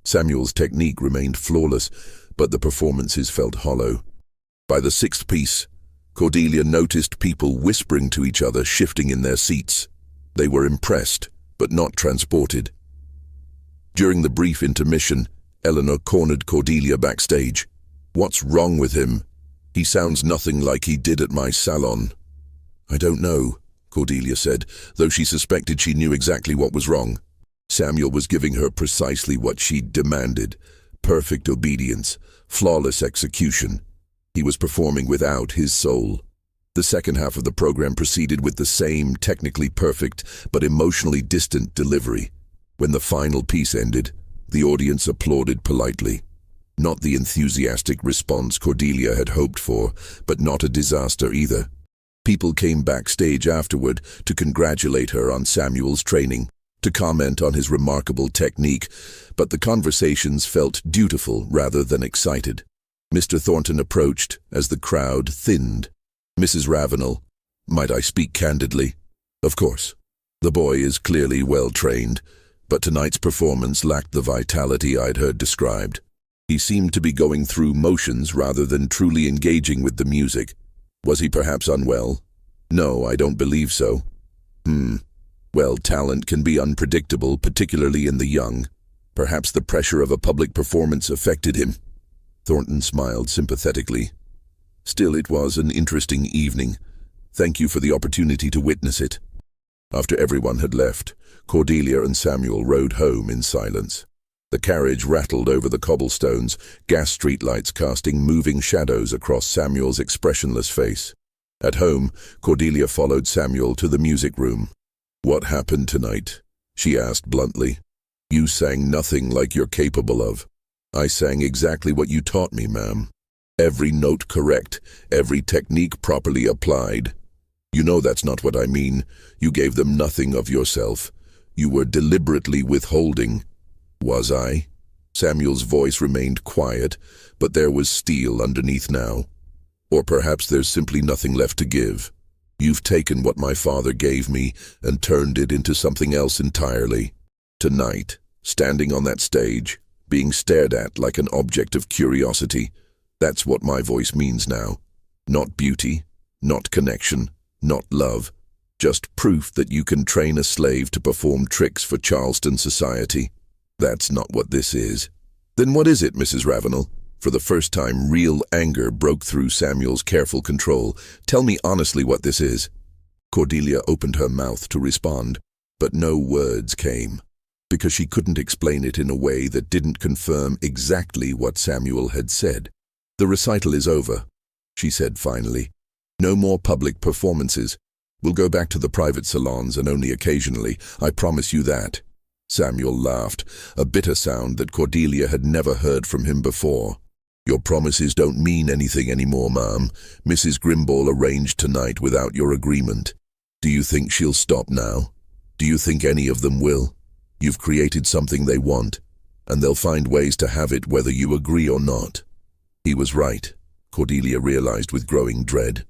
Samuel's technique remained flawless, but the performances felt hollow. By the 6th piece, Cordelia noticed people whispering to each other, shifting in their seats. They were impressed, but not transported. During the brief intermission, Eleanor cornered Cordelia backstage. What's wrong with him? He sounds nothing like he did at my salon. I don't know, Cordelia said, though she suspected she knew exactly what was wrong. Samuel was giving her precisely what she'd demanded. Perfect obedience, flawless execution. He was performing without his soul. The second half of the program proceeded with the same technically perfect but emotionally distant delivery. When the final piece ended, the audience applauded politely. Not the enthusiastic response Cordelia had hoped for, but not a disaster either. People came backstage afterward to congratulate her on Samuel's training, to comment on his remarkable technique, but the conversations felt dutiful rather than excited. Mr. Thornton approached as the crowd thinned. "Mrs. Ravenel, might I speak candidly?" "Of course. The boy is clearly well trained, but tonight's performance lacked the vitality I'd heard described. He seemed to be going through motions rather than truly engaging with the music. Was he perhaps unwell?" "No, I don't believe so." Well, talent can be unpredictable, particularly in the young. Perhaps the pressure of a public performance affected him." Thornton smiled sympathetically. "Still, it was an interesting evening. Thank you for the opportunity to witness it." After everyone had left, Cordelia and Samuel rode home in silence. The carriage rattled over the cobblestones, gas streetlights casting moving shadows across Samuel's expressionless face. At home, Cordelia followed Samuel to the music room. "What happened tonight?" she asked bluntly. "You sang nothing like you're capable of." "I sang exactly what you taught me, ma'am. Every note correct, every technique properly applied." "You know that's not what I mean. You gave them nothing of yourself. You were deliberately withholding." "Was I?" Samuel's voice remained quiet, but there was steel underneath now. "Or perhaps there's simply nothing left to give. You've taken what my father gave me and turned it into something else entirely. Tonight, standing on that stage, being stared at like an object of curiosity, that's what my voice means now. Not beauty, not connection, not love. Just proof that you can train a slave to perform tricks for Charleston society. That's not what this is." "Then what is it, Mrs. Ravenel?" For the first time, real anger broke through Samuel's careful control. "Tell me honestly what this is." Cordelia opened her mouth to respond, but no words came, because she couldn't explain it in a way that didn't confirm exactly what Samuel had said. "The recital is over," she said finally. "No more public performances. We'll go back to the private salons and only occasionally. I promise you that." Samuel laughed, a bitter sound that Cordelia had never heard from him before. "Your promises don't mean anything anymore, ma'am. Mrs. Grimble arranged tonight without your agreement. Do you think she'll stop now? Do you think any of them will? You've created something they want, and they'll find ways to have it whether you agree or not." He was right, Cordelia realized with growing dread.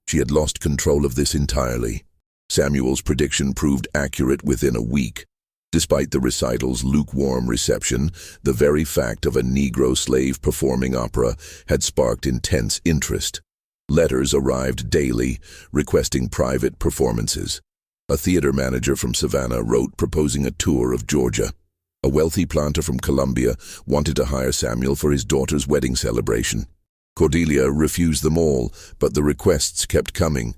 She had lost control of this entirely. Samuel's prediction proved accurate within a week. Despite the recital's lukewarm reception, the very fact of a Negro slave performing opera had sparked intense interest. Letters arrived daily, requesting private performances. A theater manager from Savannah wrote proposing a tour of Georgia. A wealthy planter from Columbia wanted to hire Samuel for his daughter's wedding celebration. Cordelia refused them all, but the requests kept coming.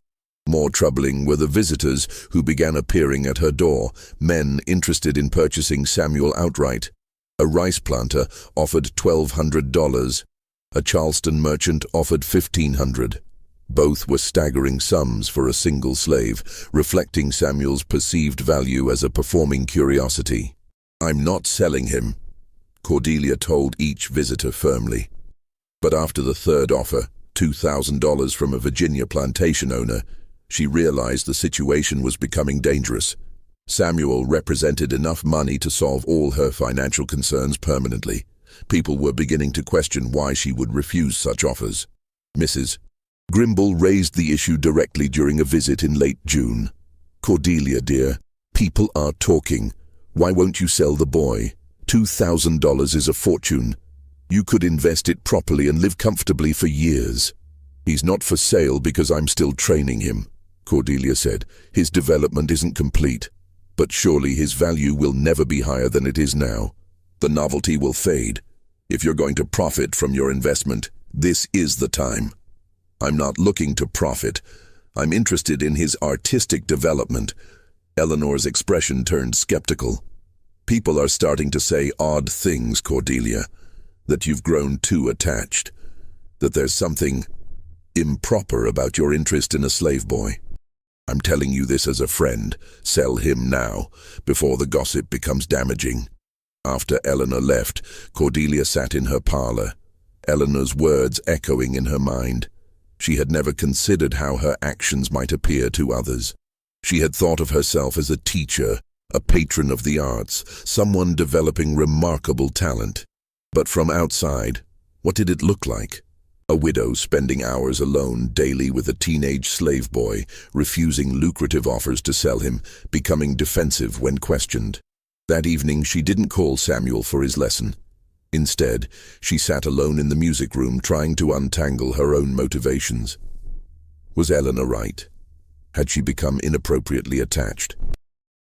More troubling were the visitors who began appearing at her door, men interested in purchasing Samuel outright. A rice planter offered $1,200. A Charleston merchant offered $1,500. Both were staggering sums for a single slave, reflecting Samuel's perceived value as a performing curiosity. "I'm not selling him," Cordelia told each visitor firmly. But after the third offer, $2,000 from a Virginia plantation owner, she realized the situation was becoming dangerous. Samuel represented enough money to solve all her financial concerns permanently. People were beginning to question why she would refuse such offers. Mrs. Grimble raised the issue directly during a visit in late June. "Cordelia, dear, people are talking. Why won't you sell the boy? $2,000 is a fortune. You could invest it properly and live comfortably for years." "He's not for sale because I'm still training him," Cordelia said. "His development isn't complete. But surely his value will never be higher than it is now. The novelty will fade. If you're going to profit from your investment, this is the time." "I'm not looking to profit. I'm interested in his artistic development." Eleanor's expression turned skeptical. "People are starting to say odd things, Cordelia. That you've grown too attached. That there's something improper about your interest in a slave boy. I'm telling you this as a friend. Sell him now, before the gossip becomes damaging." After Eleanor left, Cordelia sat in her parlor, Eleanor's words echoing in her mind. She had never considered how her actions might appear to others. She had thought of herself as a teacher, a patron of the arts, someone developing remarkable talent. But from outside, what did it look like? A widow spending hours alone daily with a teenage slave boy, refusing lucrative offers to sell him, becoming defensive when questioned. That evening she didn't call Samuel for his lesson. Instead, she sat alone in the music room trying to untangle her own motivations. Was Eleanor right? Had she become inappropriately attached?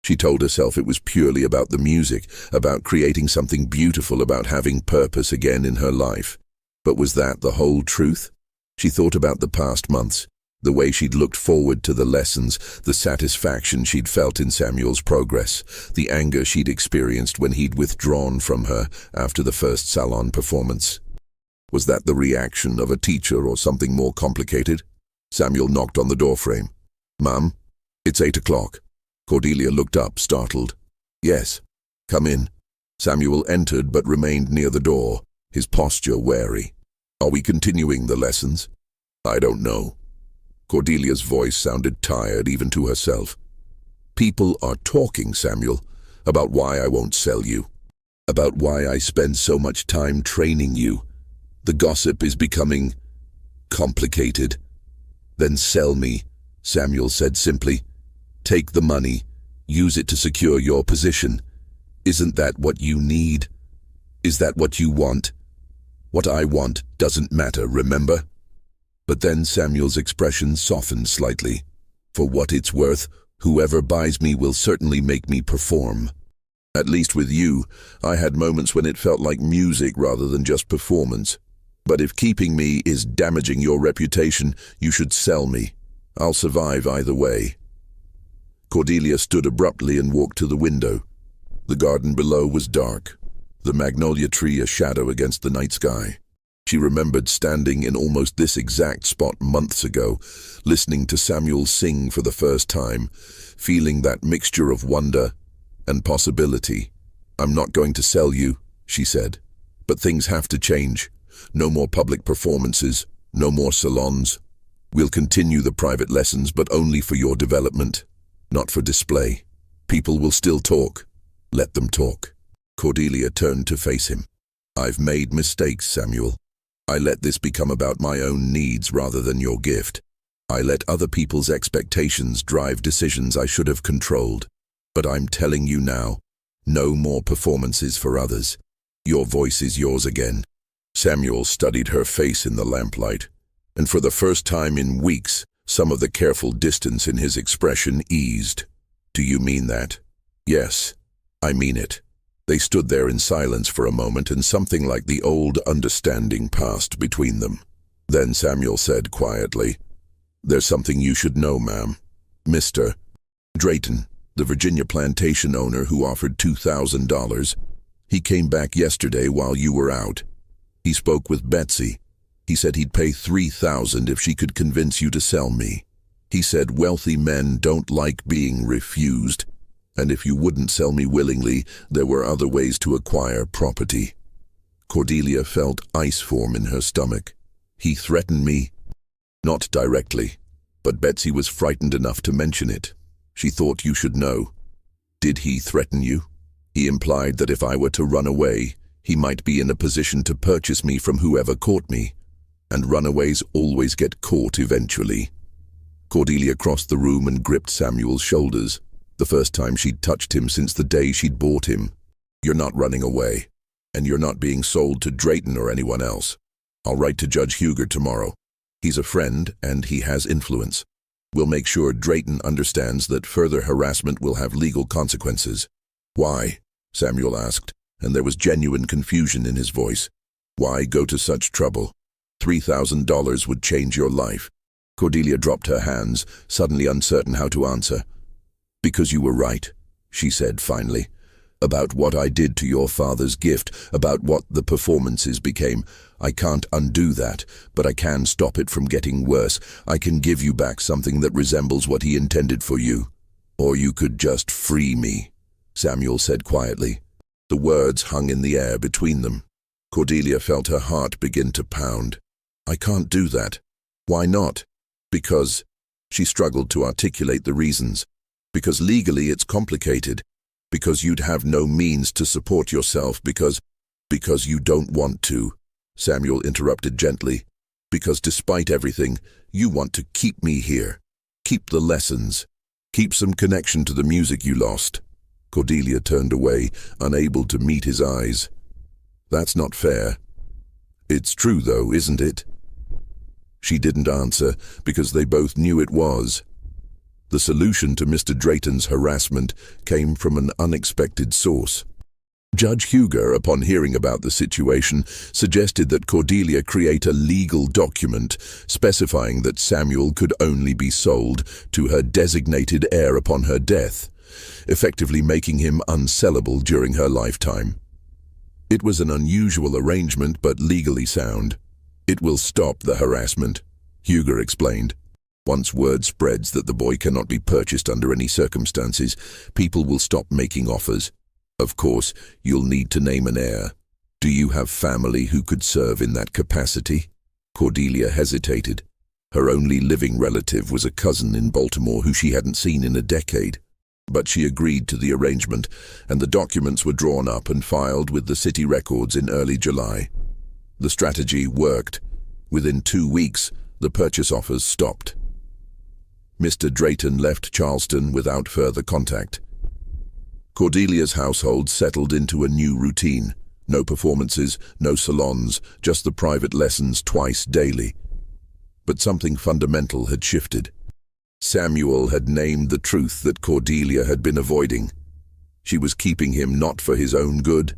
She told herself it was purely about the music, about creating something beautiful, about having purpose again in her life. But was that the whole truth? She thought about the past months, the way she'd looked forward to the lessons, the satisfaction she'd felt in Samuel's progress, the anger she'd experienced when he'd withdrawn from her after the first salon performance. Was that the reaction of a teacher or something more complicated? Samuel knocked on the doorframe. "Mum, it's 8 o'clock. Cordelia looked up, startled. "Yes, come in." Samuel entered but remained near the door, his posture wary. "Are we continuing the lessons?" "I don't know." Cordelia's voice sounded tired even to herself. "People are talking, Samuel, about why I won't sell you, about why I spend so much time training you. The gossip is becoming complicated." "Then sell me," Samuel said simply. "Take the money, use it to secure your position. Isn't that what you need? Is that what you want? What I want doesn't matter, remember?" But then Samuel's expression softened slightly. "For what it's worth, whoever buys me will certainly make me perform. At least with you, I had moments when it felt like music rather than just performance. But if keeping me is damaging your reputation, you should sell me. I'll survive either way." Cordelia stood abruptly and walked to the window. The garden below was dark, the magnolia tree a shadow against the night sky. She remembered standing in almost this exact spot months ago, listening to Samuel sing for the first time, feeling that mixture of wonder and possibility. "I'm not going to sell you," she said. "But things have to change. No more public performances, no more salons. We'll continue the private lessons, but only for your development, not for display. People will still talk. Let them talk." Cordelia turned to face him. "I've made mistakes, Samuel. I let this become about my own needs rather than your gift. I let other people's expectations drive decisions I should have controlled. But I'm telling you now, no more performances for others. Your voice is yours again." Samuel studied her face in the lamplight, and for the first time in weeks, some of the careful distance in his expression eased. "Do you mean that?" "Yes, I mean it." They stood there in silence for a moment, and something like the old understanding passed between them. Then Samuel said quietly, "There's something you should know, ma'am. Mr. Drayton, the Virginia plantation owner who offered $2,000, he came back yesterday while you were out. He spoke with Betsy. He said he'd pay $3,000 if she could convince you to sell me. He said wealthy men don't like being refused, and if you wouldn't sell me willingly, there were other ways to acquire property." Cordelia felt ice form in her stomach. "He threatened me?" "Not directly, but Betsy was frightened enough to mention it. She thought you should know." "Did he threaten you?" "He implied that if I were to run away, he might be in a position to purchase me from whoever caught me. And runaways always get caught eventually." Cordelia crossed the room and gripped Samuel's shoulders, the first time she'd touched him since the day she'd bought him. "You're not running away, and you're not being sold to Drayton or anyone else. I'll write to Judge Huger tomorrow. He's a friend, and he has influence. We'll make sure Drayton understands that further harassment will have legal consequences." "Why?" Samuel asked, and there was genuine confusion in his voice. "Why go to such trouble? $3,000 would change your life." Cordelia dropped her hands, suddenly uncertain how to answer. "Because you were right," she said finally. "About what I did to your father's gift, about what the performances became. I can't undo that, but I can stop it from getting worse. I can give you back something that resembles what he intended for you. Or you could just free me," Samuel said quietly. The words hung in the air between them. Cordelia felt her heart begin to pound. "I can't do that. Why not? Because she struggled to articulate the reasons. Because legally it's complicated. Because you'd have no means to support yourself. Because you don't want to, Samuel interrupted gently. Because despite everything, you want to keep me here. Keep the lessons. Keep some connection to the music you lost. Cordelia turned away, unable to meet his eyes. That's not fair. It's true though, isn't it? She didn't answer because they both knew it was. The solution to Mr. Drayton's harassment came from an unexpected source. Judge Huger, upon hearing about the situation, suggested that Cordelia create a legal document specifying that Samuel could only be sold to her designated heir upon her death, effectively making him unsellable during her lifetime. It was an unusual arrangement but legally sound. It will stop the harassment, Huger explained. Once word spreads that the boy cannot be purchased under any circumstances, people will stop making offers. Of course, you'll need to name an heir. Do you have family who could serve in that capacity? Cordelia hesitated. Her only living relative was a cousin in Baltimore who she hadn't seen in a decade. But she agreed to the arrangement, and the documents were drawn up and filed with the city records in early July. The strategy worked. Within 2 weeks, the purchase offers stopped. Mr. Drayton left Charleston without further contact. Cordelia's household settled into a new routine. No performances, no salons, just the private lessons twice daily. But something fundamental had shifted. Samuel had named the truth that Cordelia had been avoiding. She was keeping him not for his own good,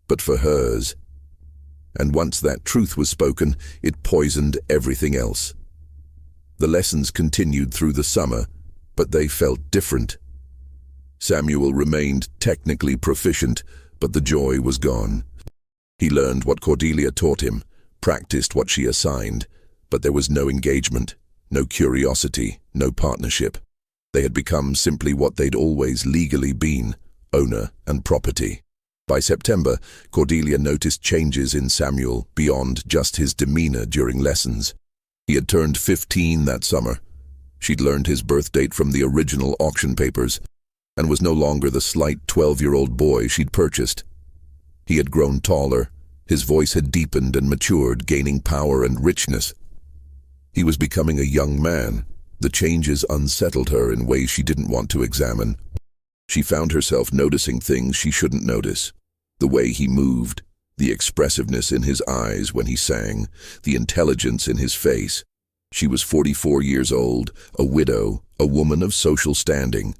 but for hers. And once that truth was spoken, it poisoned everything else. The lessons continued through the summer, but they felt different. Samuel remained technically proficient, but the joy was gone. He learned what Cordelia taught him, practiced what she assigned, but there was no engagement, no curiosity, no partnership. They had become simply what they'd always legally been, owner and property. By September, Cordelia noticed changes in Samuel beyond just his demeanor during lessons. He had turned 15 that summer. She'd learned his birth date from the original auction papers, and was no longer the slight 12-year-old boy she'd purchased. He had grown taller, his voice had deepened and matured, gaining power and richness. He was becoming a young man. The changes unsettled her in ways she didn't want to examine. She found herself noticing things she shouldn't notice. The way he moved, the expressiveness in his eyes when he sang, the intelligence in his face. She was 44 years old, a widow, a woman of social standing.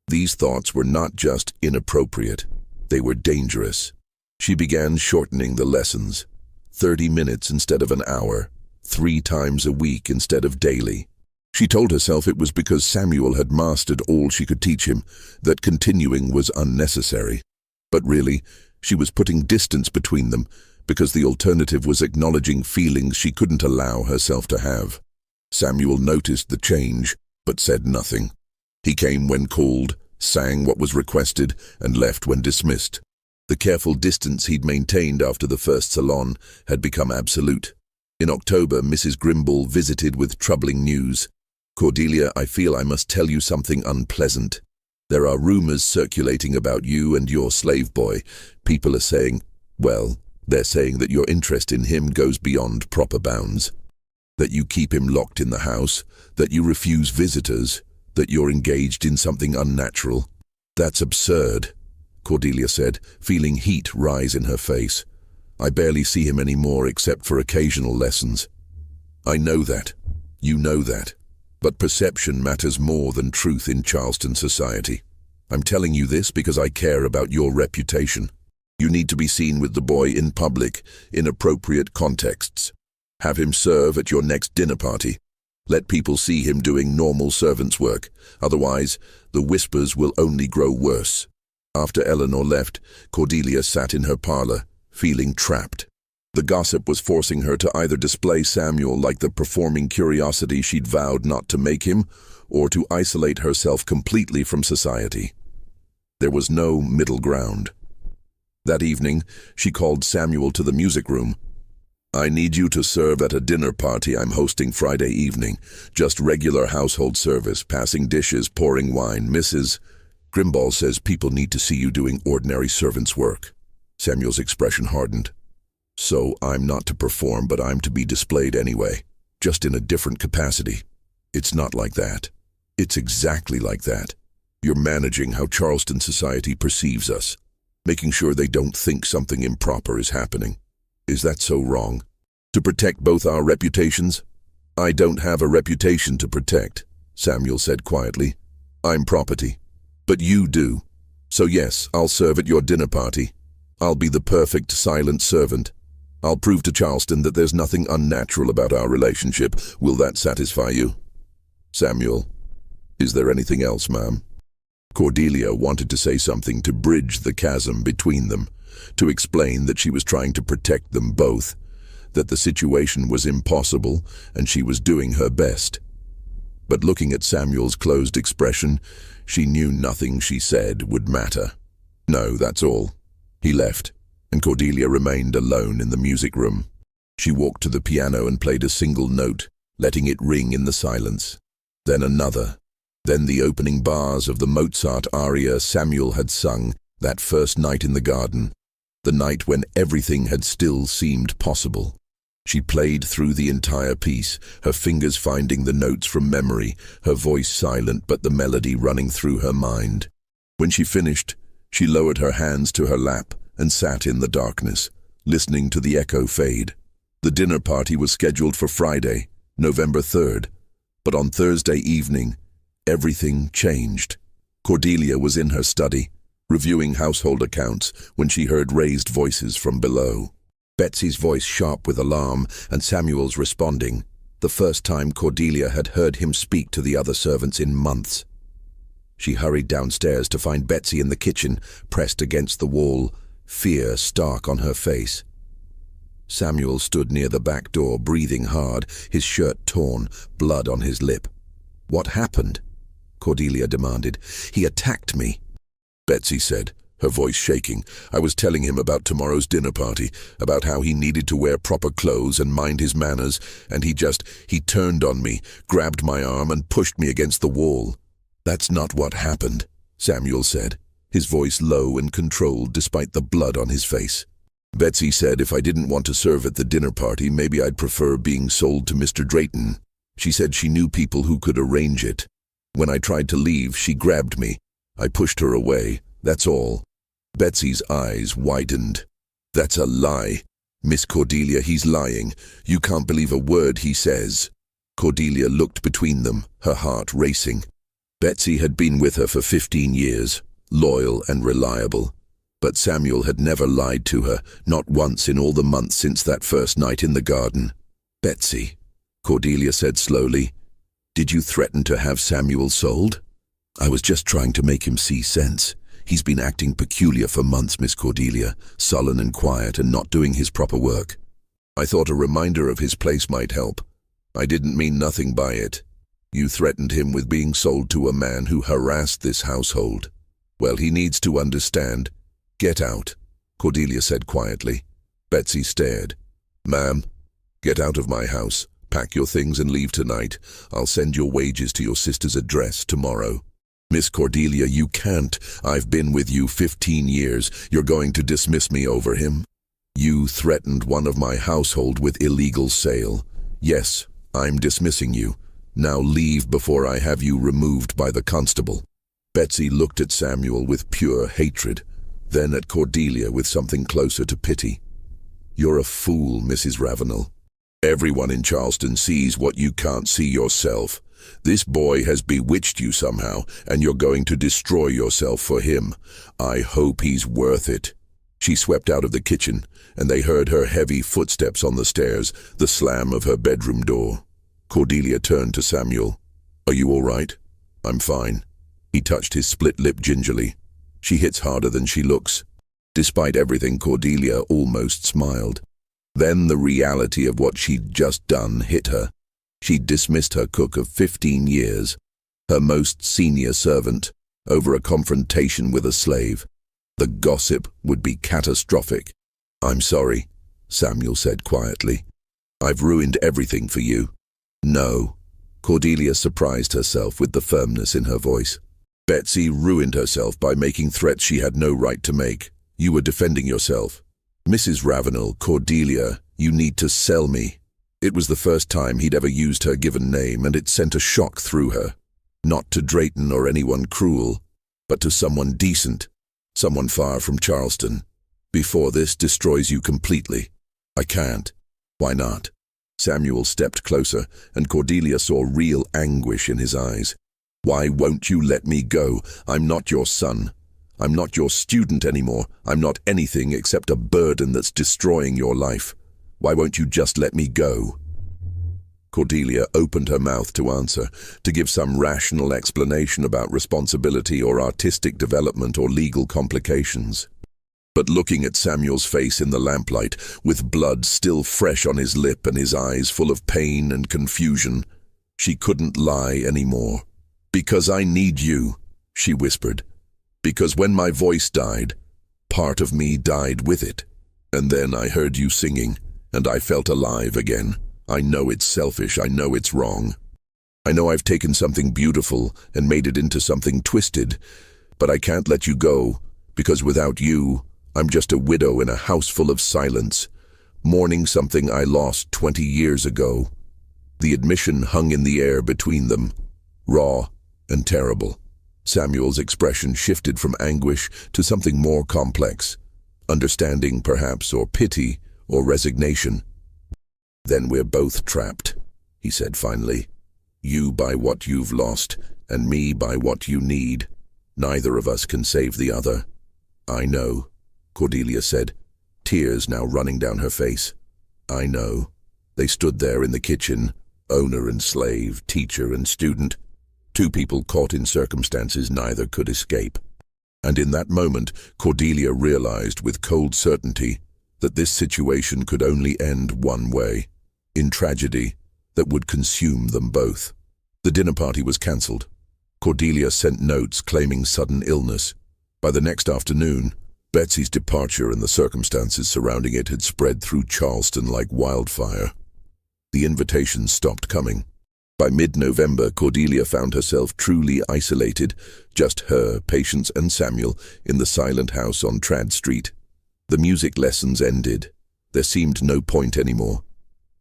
These thoughts were not just inappropriate, they were dangerous. She began shortening the lessons, 30 minutes instead of an hour, 3 times a week instead of daily. She told herself it was because Samuel had mastered all she could teach him, that continuing was unnecessary. But really, she was putting distance between them, because the alternative was acknowledging feelings she couldn't allow herself to have. Samuel noticed the change, but said nothing. He came when called, sang what was requested, and left when dismissed. The careful distance he'd maintained after the first salon had become absolute. In October, Mrs. Grimble visited with troubling news. "Cordelia, I feel I must tell you something unpleasant. There are rumors circulating about you and your slave boy. People are saying, well, they're saying that your interest in him goes beyond proper bounds. That you keep him locked in the house, that you refuse visitors, that you're engaged in something unnatural." "That's absurd," Cordelia said, feeling heat rise in her face. "I barely see him anymore except for occasional lessons." "I know that. You know that. But perception matters more than truth in Charleston society. I'm telling you this because I care about your reputation. You need to be seen with the boy in public, in appropriate contexts. Have him serve at your next dinner party. Let people see him doing normal servant's work. Otherwise, the whispers will only grow worse." After Eleanor left, Cordelia sat in her parlor, feeling trapped. The gossip was forcing her to either display Samuel like the performing curiosity she'd vowed not to make him, or to isolate herself completely from society. There was no middle ground. That evening, she called Samuel to the music room. I need you to serve at a dinner party I'm hosting Friday evening. Just regular household service, passing dishes, pouring wine. Mrs. Grimball says people need to see you doing ordinary servant's work. Samuel's expression hardened. So I'm not to perform, but I'm to be displayed anyway, just in a different capacity. It's not like that. It's exactly like that. You're managing how Charleston society perceives us, making sure they don't think something improper is happening. Is that so wrong? To protect both our reputations? I don't have a reputation to protect, Samuel said quietly. I'm property. But you do. So yes, I'll serve at your dinner party. I'll be the perfect silent servant. I'll prove to Charleston that there's nothing unnatural about our relationship. Will that satisfy you? Samuel, is there anything else, ma'am? Cordelia wanted to say something to bridge the chasm between them, to explain that she was trying to protect them both, that the situation was impossible and she was doing her best. But looking at Samuel's closed expression, she knew nothing she said would matter. No, that's all. He left, and Cordelia remained alone in the music room. She walked to the piano and played a single note, letting it ring in the silence. Then another. Then the opening bars of the Mozart aria Samuel had sung that first night in the garden, the night when everything had still seemed possible. She played through the entire piece, her fingers finding the notes from memory, her voice silent but the melody running through her mind. When she finished, she lowered her hands to her lap and sat in the darkness, listening to the echo fade. The dinner party was scheduled for Friday, November 3rd, but on Thursday evening, everything changed. Cordelia was in her study, reviewing household accounts, when she heard raised voices from below. Betsy's voice sharp with alarm, and Samuel's responding, the first time Cordelia had heard him speak to the other servants in months. She hurried downstairs to find Betsy in the kitchen, pressed against the wall, fear stark on her face. Samuel stood near the back door, breathing hard, his shirt torn, blood on his lip. "What happened?" Cordelia demanded. "He attacked me," Betsy said, her voice shaking. "I was telling him about tomorrow's dinner party, about how he needed to wear proper clothes and mind his manners, and he turned on me, grabbed my arm and pushed me against the wall." "That's not what happened," Samuel said, his voice low and controlled despite the blood on his face. "Betsy said if I didn't want to serve at the dinner party, maybe I'd prefer being sold to Mr. Drayton. She said she knew people who could arrange it. When I tried to leave, she grabbed me. I pushed her away, that's all." Betsy's eyes widened. "That's a lie. Miss Cordelia, he's lying. You can't believe a word he says." Cordelia looked between them, her heart racing. Betsy had been with her for 15 years, loyal and reliable. But Samuel had never lied to her, not once in all the months since that first night in the garden. "Betsy," Cordelia said slowly, "did you threaten to have Samuel sold?" "I was just trying to make him see sense. He's been acting peculiar for months, Miss Cordelia, sullen and quiet and not doing his proper work. I thought a reminder of his place might help. I didn't mean nothing by it. You threatened him with being sold to a man who harassed this household. Well, he needs to understand. Get out," Cordelia said quietly. Betsy stared. "Ma'am, get out of my house. Pack your things and leave tonight. I'll send your wages to your sister's address tomorrow." "Miss Cordelia, you can't. I've been with you 15 years. You're going to dismiss me over him?" "You threatened one of my household with illegal sale. Yes, I'm dismissing you. Now leave before I have you removed by the constable." Betsy looked at Samuel with pure hatred, then at Cordelia with something closer to pity. "You're a fool, Mrs. Ravenel. Everyone in Charleston sees what you can't see yourself. This boy has bewitched you somehow, and you're going to destroy yourself for him. I hope he's worth it." She swept out of the kitchen, and they heard her heavy footsteps on the stairs, the slam of her bedroom door. Cordelia turned to Samuel. "Are you all right?" "I'm fine." He touched his split lip gingerly. "She hits harder than she looks." Despite everything, Cordelia almost smiled. Then the reality of what she'd just done hit her. She'd dismissed her cook of 15 years, her most senior servant, over a confrontation with a slave. The gossip would be catastrophic. "I'm sorry," Samuel said quietly. "I've ruined everything for you." "No." Cordelia surprised herself with the firmness in her voice. "Betsy ruined herself by making threats she had no right to make. You were defending yourself. Mrs. Ravenel, Cordelia, you need to sell me." It was the first time he'd ever used her given name, and it sent a shock through her. Not to Drayton or anyone cruel, but to someone decent, someone far from Charleston. "Before this destroys you completely." "I can't." "Why not?" Samuel stepped closer, and Cordelia saw real anguish in his eyes. "Why won't you let me go? I'm not your son. I'm not your student anymore. I'm not anything except a burden that's destroying your life. Why won't you just let me go?" Cordelia opened her mouth to answer, to give some rational explanation about responsibility or artistic development or legal complications. But looking at Samuel's face in the lamplight, with blood still fresh on his lip and his eyes full of pain and confusion, she couldn't lie anymore. "Because I need you," she whispered. "Because when my voice died, part of me died with it. And then I heard you singing, and I felt alive again. I know it's selfish, I know it's wrong. I know I've taken something beautiful and made it into something twisted, but I can't let you go, because without you, I'm just a widow in a house full of silence, mourning something I lost 20 years ago." The admission hung in the air between them, raw and terrible. Samuel's expression shifted from anguish to something more complex, understanding perhaps, or pity, or resignation. "Then we're both trapped," he said finally. "You by what you've lost, and me by what you need. Neither of us can save the other." "I know," Cordelia said, tears now running down her face. "I know." They stood there in the kitchen, owner and slave, teacher and student, two people caught in circumstances neither could escape. And in that moment, Cordelia realized with cold certainty that this situation could only end one way, in tragedy that would consume them both. The dinner party was cancelled. Cordelia sent notes claiming sudden illness. By the next afternoon, Betsy's departure and the circumstances surrounding it had spread through Charleston like wildfire. The invitations stopped coming. By mid-November, Cordelia found herself truly isolated, just her, Patience, and Samuel in the silent house on Trad Street. The music lessons ended. There seemed no point anymore.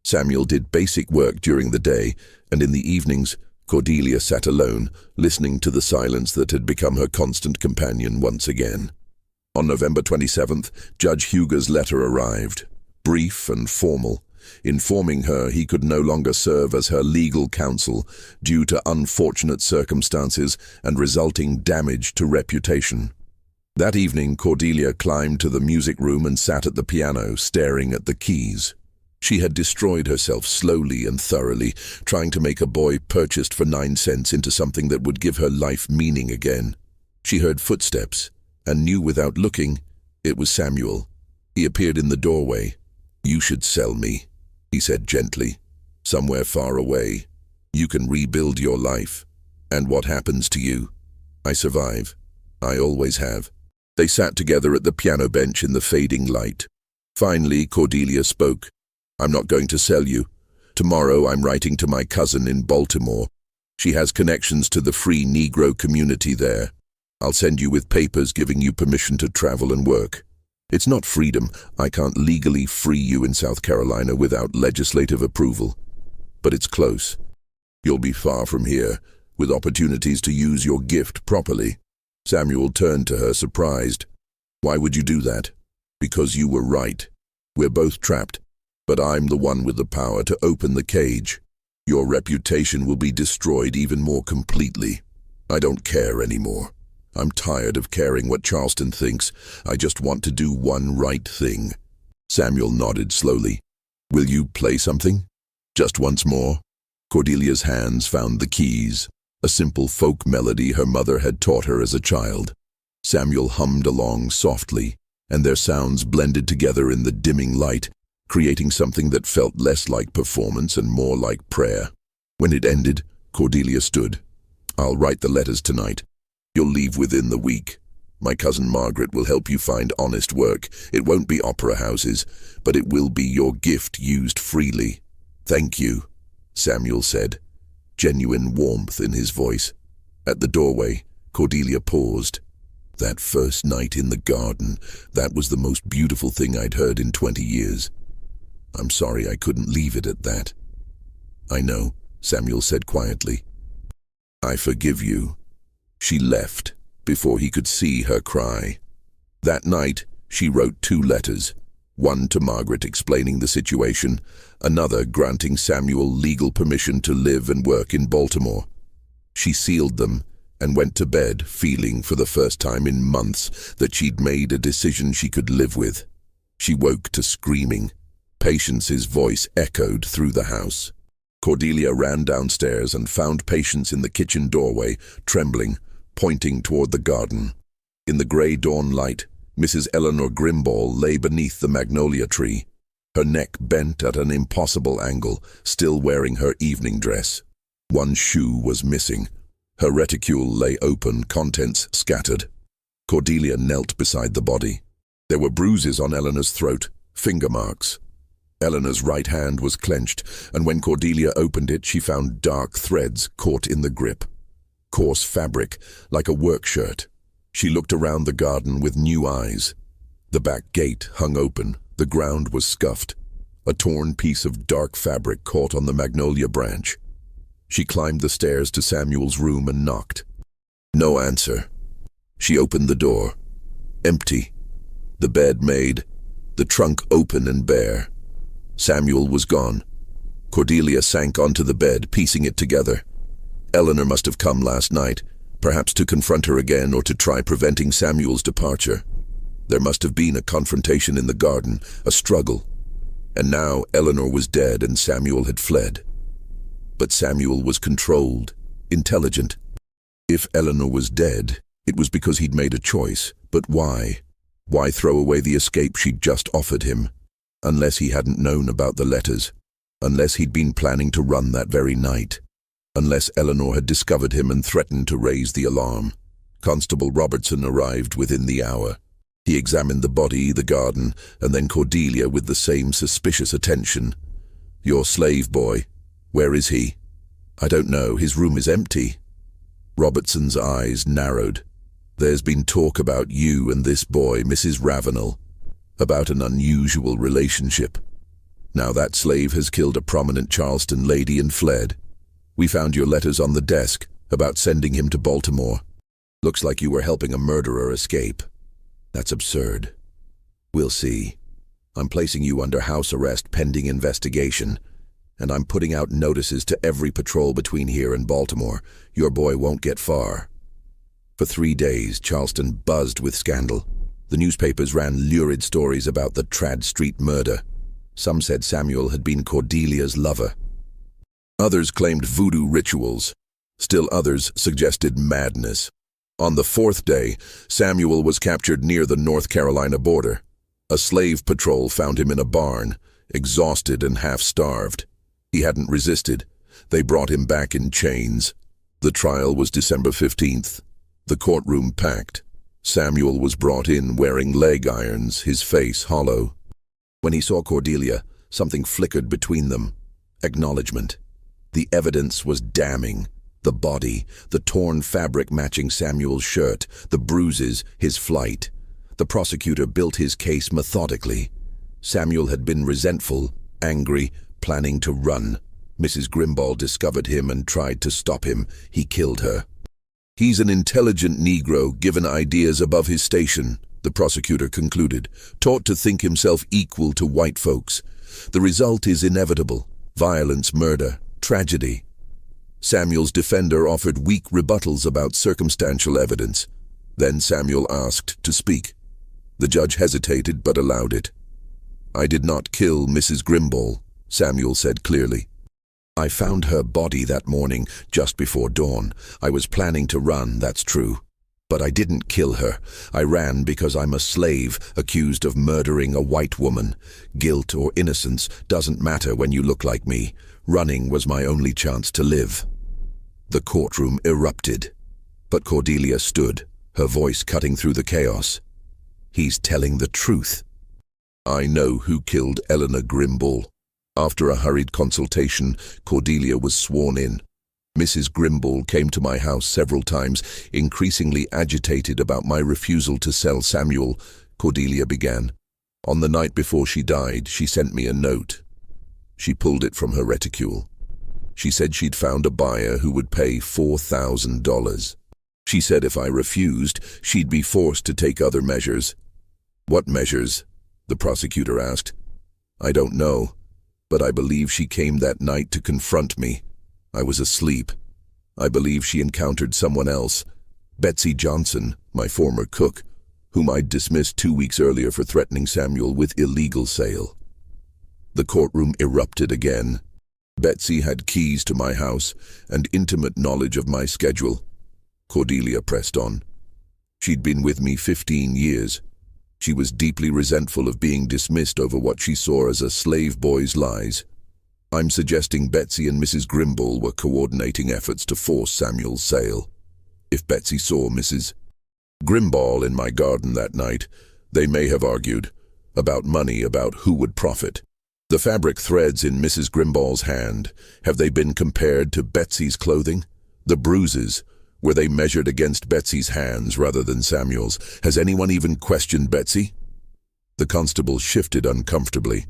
Samuel did basic work during the day, and in the evenings, Cordelia sat alone, listening to the silence that had become her constant companion once again. On November 27th, Judge Huger's letter arrived, brief and formal, informing her he could no longer serve as her legal counsel due to unfortunate circumstances and resulting damage to reputation. That evening, Cordelia climbed to the music room and sat at the piano, staring at the keys. She had destroyed herself slowly and thoroughly, trying to make a boy purchased for 9 cents into something that would give her life meaning again. She heard footsteps, and knew without looking it was Samuel. He appeared in the doorway. "You should sell me," he said gently. "Somewhere far away. You can rebuild your life. And what happens to you? I survive. I always have." They sat together at the piano bench in the fading light. Finally, Cordelia spoke. "I'm not going to sell you. Tomorrow I'm writing to my cousin in Baltimore. She has connections to the free Negro community there. I'll send you with papers giving you permission to travel and work. It's not freedom. I can't legally free you in South Carolina without legislative approval. But it's close. You'll be far from here, with opportunities to use your gift properly." Samuel turned to her, surprised. "Why would you do that?" "Because you were right. We're both trapped. But I'm the one with the power to open the cage. Your reputation will be destroyed even more completely. I don't care anymore. I'm tired of caring what Charleston thinks. I just want to do one right thing." Samuel nodded slowly. "Will you play something? Just once more?" Cordelia's hands found the keys, a simple folk melody her mother had taught her as a child. Samuel hummed along softly, and their sounds blended together in the dimming light, creating something that felt less like performance and more like prayer. When it ended, Cordelia stood. "I'll write the letters tonight. You'll leave within the week." My cousin Margaret will help you find honest work. It won't be opera houses, but it will be your gift used freely. Thank you, Samuel said, genuine warmth in his voice. At the doorway, Cordelia paused. That first night in the garden, that was the most beautiful thing I'd heard in 20 years. I'm sorry I couldn't leave it at that. I know, Samuel said quietly. I forgive you. She left before he could see her cry. That night, she wrote 2 letters, one to Margaret explaining the situation, another granting Samuel legal permission to live and work in Baltimore. She sealed them and went to bed feeling for the first time in months that she'd made a decision she could live with. She woke to screaming. Patience's voice echoed through the house. Cordelia ran downstairs and found Patience in the kitchen doorway, trembling, pointing toward the garden. In the grey dawn light, Mrs. Eleanor Grimball lay beneath the magnolia tree, her neck bent at an impossible angle, still wearing her evening dress. One shoe was missing. Her reticule lay open, contents scattered. Cordelia knelt beside the body. There were bruises on Eleanor's throat, finger marks. Eleanor's right hand was clenched, and when Cordelia opened it, she found dark threads caught in the grip. Coarse fabric, like a work shirt. She looked around the garden with new eyes. The back gate hung open. The ground was scuffed. A torn piece of dark fabric caught on the magnolia branch. She climbed the stairs to Samuel's room and knocked. No answer. She opened the door. Empty. The bed made. The trunk open and bare. Samuel was gone. Cordelia sank onto the bed, piecing it together. Eleanor must have come last night, perhaps to confront her again or to try preventing Samuel's departure. There must have been a confrontation in the garden, a struggle. And now Eleanor was dead and Samuel had fled. But Samuel was controlled, intelligent. If Eleanor was dead, it was because he'd made a choice. But why? Why throw away the escape she'd just offered him? Unless he hadn't known about the letters. Unless he'd been planning to run that very night. Unless Eleanor had discovered him and threatened to raise the alarm. Constable Robertson arrived within the hour. He examined the body, the garden, and then Cordelia with the same suspicious attention. Your slave boy. Where is he? I don't know. His room is empty. Robertson's eyes narrowed. There's been talk about you and this boy, Mrs. Ravenel. About an unusual relationship. Now that slave has killed a prominent Charleston lady and fled. We found your letters on the desk about sending him to Baltimore. Looks like you were helping a murderer escape. That's absurd. We'll see. I'm placing you under house arrest pending investigation, and I'm putting out notices to every patrol between here and Baltimore. Your boy won't get far. For 3 days, Charleston buzzed with scandal. The newspapers ran lurid stories about the Trad Street murder. Some said Samuel had been Cordelia's lover. Others claimed voodoo rituals. Still others suggested madness. On the 4th day, Samuel was captured near the North Carolina border. A slave patrol found him in a barn, exhausted and half-starved. He hadn't resisted. They brought him back in chains. The trial was December 15th. The courtroom packed. Samuel was brought in wearing leg irons, his face hollow. When he saw Cordelia, something flickered between them. Acknowledgement. The evidence was damning. The body, the torn fabric matching Samuel's shirt, the bruises, his flight. The prosecutor built his case methodically. Samuel had been resentful, angry, planning to run. Mrs. Grimball discovered him and tried to stop him. He killed her. He's an intelligent Negro given ideas above his station, the prosecutor concluded, taught to think himself equal to white folks. The result is inevitable. Violence, murder, tragedy. Samuel's defender offered weak rebuttals about circumstantial evidence. Then Samuel asked to speak. The judge hesitated but allowed it. I did not kill Mrs. Grimball, Samuel said clearly. I found her body that morning, just before dawn. I was planning to run, that's true. But I didn't kill her. I ran because I'm a slave accused of murdering a white woman. Guilt or innocence doesn't matter when you look like me. Running was my only chance to live. The courtroom erupted. But Cordelia stood, her voice cutting through the chaos. He's telling the truth. I know who killed Eleanor Grimble. After a hurried consultation, Cordelia was sworn in. Mrs. Grimble came to my house several times, increasingly agitated about my refusal to sell Samuel. Cordelia began. On the night before she died, she sent me a note. She pulled it from her reticule. She said she'd found a buyer who would pay $4,000. She said if I refused, she'd be forced to take other measures. What measures? The prosecutor asked. I don't know, but I believe she came that night to confront me. I was asleep. I believe she encountered someone else, Betsy Johnson, my former cook, whom I'd dismissed 2 weeks earlier for threatening Samuel with illegal sale. The courtroom erupted again. Betsy had keys to my house and intimate knowledge of my schedule. Cordelia pressed on. She'd been with me 15 years. She was deeply resentful of being dismissed over what she saw as a slave boy's lies. I'm suggesting Betsy and Mrs. Grimble were coordinating efforts to force Samuel's sale. If Betsy saw Mrs. Grimble in my garden that night, they may have argued about money, about who would profit. The fabric threads in Mrs. Grimble's hand, have they been compared to Betsy's clothing? The bruises, were they measured against Betsy's hands rather than Samuel's? Has anyone even questioned Betsy? The constable shifted uncomfortably.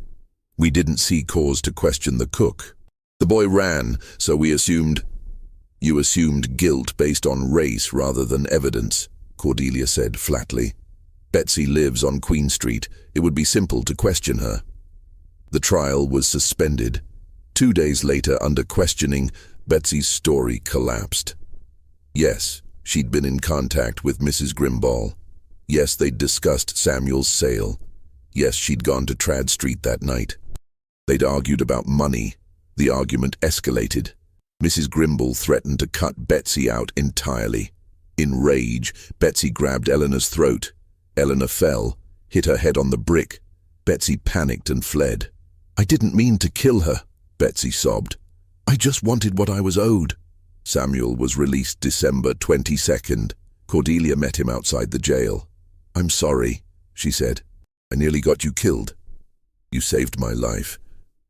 We didn't see cause to question the cook. The boy ran, so we assumed... You assumed guilt based on race rather than evidence, Cordelia said flatly. Betsy lives on Queen Street. It would be simple to question her. The trial was suspended. 2 days later, under questioning, Betsy's story collapsed. Yes, she'd been in contact with Mrs. Grimble. Yes, they'd discussed Samuel's sale. Yes, she'd gone to Trad Street that night. They'd argued about money. The argument escalated. Mrs. Grimble threatened to cut Betsy out entirely. In rage, Betsy grabbed Eleanor's throat. Eleanor fell, hit her head on the brick. Betsy panicked and fled. I didn't mean to kill her, Betsy sobbed. I just wanted what I was owed. Samuel was released December 22nd. Cordelia met him outside the jail. I'm sorry, she said. I nearly got you killed. You saved my life.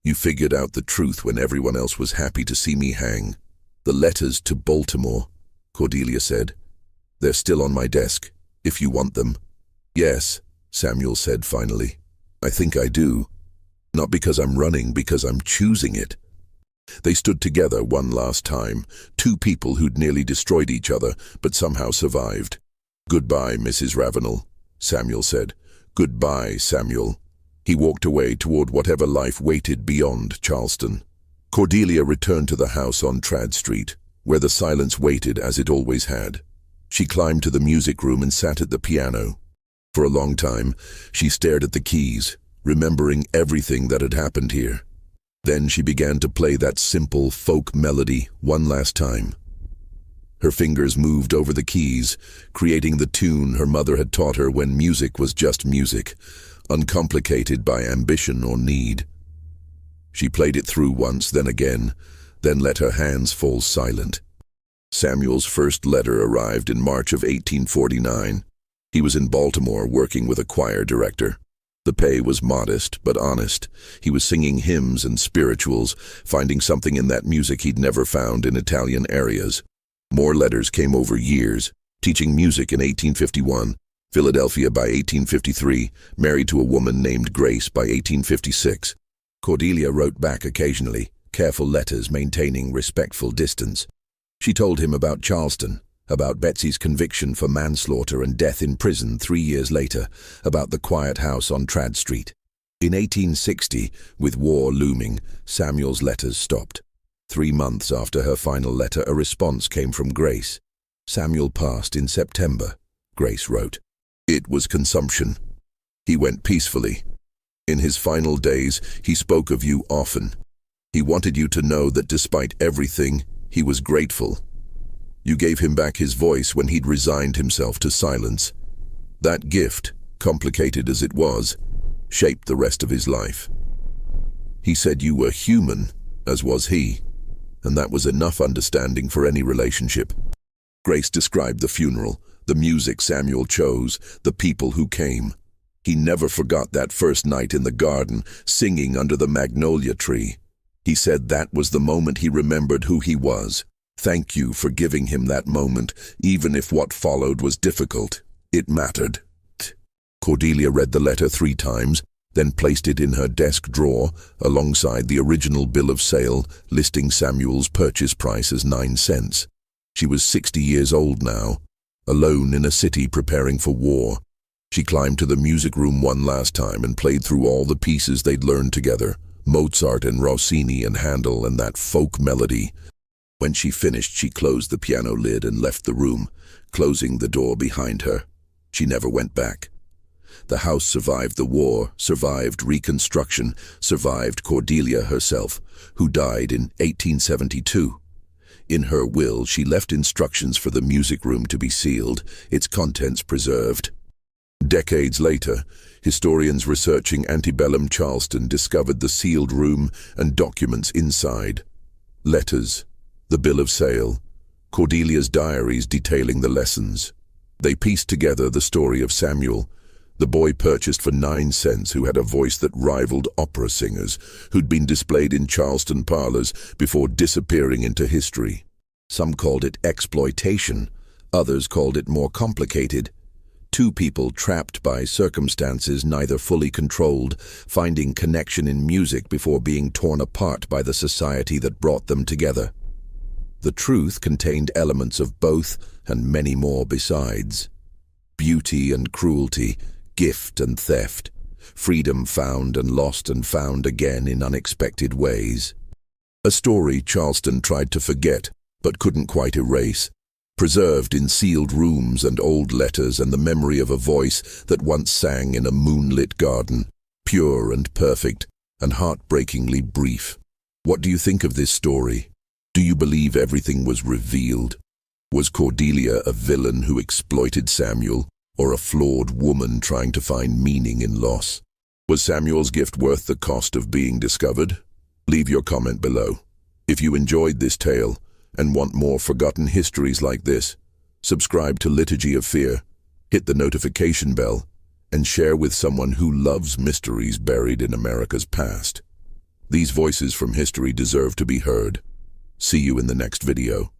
You figured out the truth when everyone else was happy to see me hang. The letters to Baltimore, Cordelia said. They're still on my desk, if you want them. Yes, Samuel said finally. I think I do. Not because I'm running, because I'm choosing it. They stood together one last time, two people who'd nearly destroyed each other, but somehow survived. Goodbye, Mrs. Ravenel, Samuel said. Goodbye, Samuel. He walked away toward whatever life waited beyond Charleston. Cordelia returned to the house on Trad Street, where the silence waited as it always had. She climbed to the music room and sat at the piano. For a long time, she stared at the keys, remembering everything that had happened here. Then she began to play that simple folk melody one last time. Her fingers moved over the keys, creating the tune her mother had taught her when music was just music, uncomplicated by ambition or need. She played it through once, then again, then let her hands fall silent. Samuel's first letter arrived in March of 1849. He was in Baltimore working with a choir director. The pay was modest but honest. He was singing hymns and spirituals, finding something in that music he'd never found in Italian areas. More letters came over years. Teaching music in 1851, Philadelphia by 1853, married to a woman named Grace by 1856. Cordelia wrote back occasionally, careful letters maintaining respectful distance. She told him about Charleston, about Betsy's conviction for manslaughter and death in prison 3 years later, about the quiet house on Trad Street. In 1860, with war looming, Samuel's letters stopped. 3 months after her final letter, a response came from Grace. Samuel passed in September, Grace wrote. It was consumption. He went peacefully. In his final days, he spoke of you often. He wanted you to know that despite everything, he was grateful. You gave him back his voice when he'd resigned himself to silence. That gift, complicated as it was, shaped the rest of his life. He said you were human, as was he, and that was enough understanding for any relationship. Grace described the funeral, The music Samuel chose, the people who came. He never forgot that first night in the garden, singing under the magnolia tree. He said that was the moment he remembered who he was. Thank you for giving him that moment, even if what followed was difficult. It mattered. Cordelia read the letter 3 times, then placed it in her desk drawer alongside the original bill of sale listing Samuel's purchase price as 9 cents. She was 60 years old now, alone in a city preparing for war. She climbed to the music room one last time and played through all the pieces they'd learned together, Mozart and Rossini and Handel and that folk melody. When she finished, she closed the piano lid and left the room, closing the door behind her. She never went back. The house survived the war, survived Reconstruction, survived Cordelia herself, who died in 1872. In her will, she left instructions for the music room to be sealed, its contents preserved. Decades later, historians researching antebellum Charleston discovered the sealed room and documents inside. Letters, the bill of sale, Cordelia's diaries detailing the lessons. They pieced together the story of Samuel, the boy purchased for 9 cents who had a voice that rivaled opera singers, who'd been displayed in Charleston parlors before disappearing into history. Some called it exploitation, others called it more complicated. 2 people trapped by circumstances neither fully controlled, finding connection in music before being torn apart by the society that brought them together. The truth contained elements of both and many more besides. Beauty and cruelty, gift and theft, freedom found and lost and found again in unexpected ways. A story Charleston tried to forget, but couldn't quite erase, preserved in sealed rooms and old letters and the memory of a voice that once sang in a moonlit garden, pure and perfect and heartbreakingly brief. What do you think of this story? Do you believe everything was revealed? Was Cordelia a villain who exploited Samuel, or a flawed woman trying to find meaning in loss? Was Samuel's gift worth the cost of being discovered? Leave your comment below. If you enjoyed this tale and want more forgotten histories like this, subscribe to Liturgy of Fear, hit the notification bell, and share with someone who loves mysteries buried in America's past. These voices from history deserve to be heard. See you in the next video.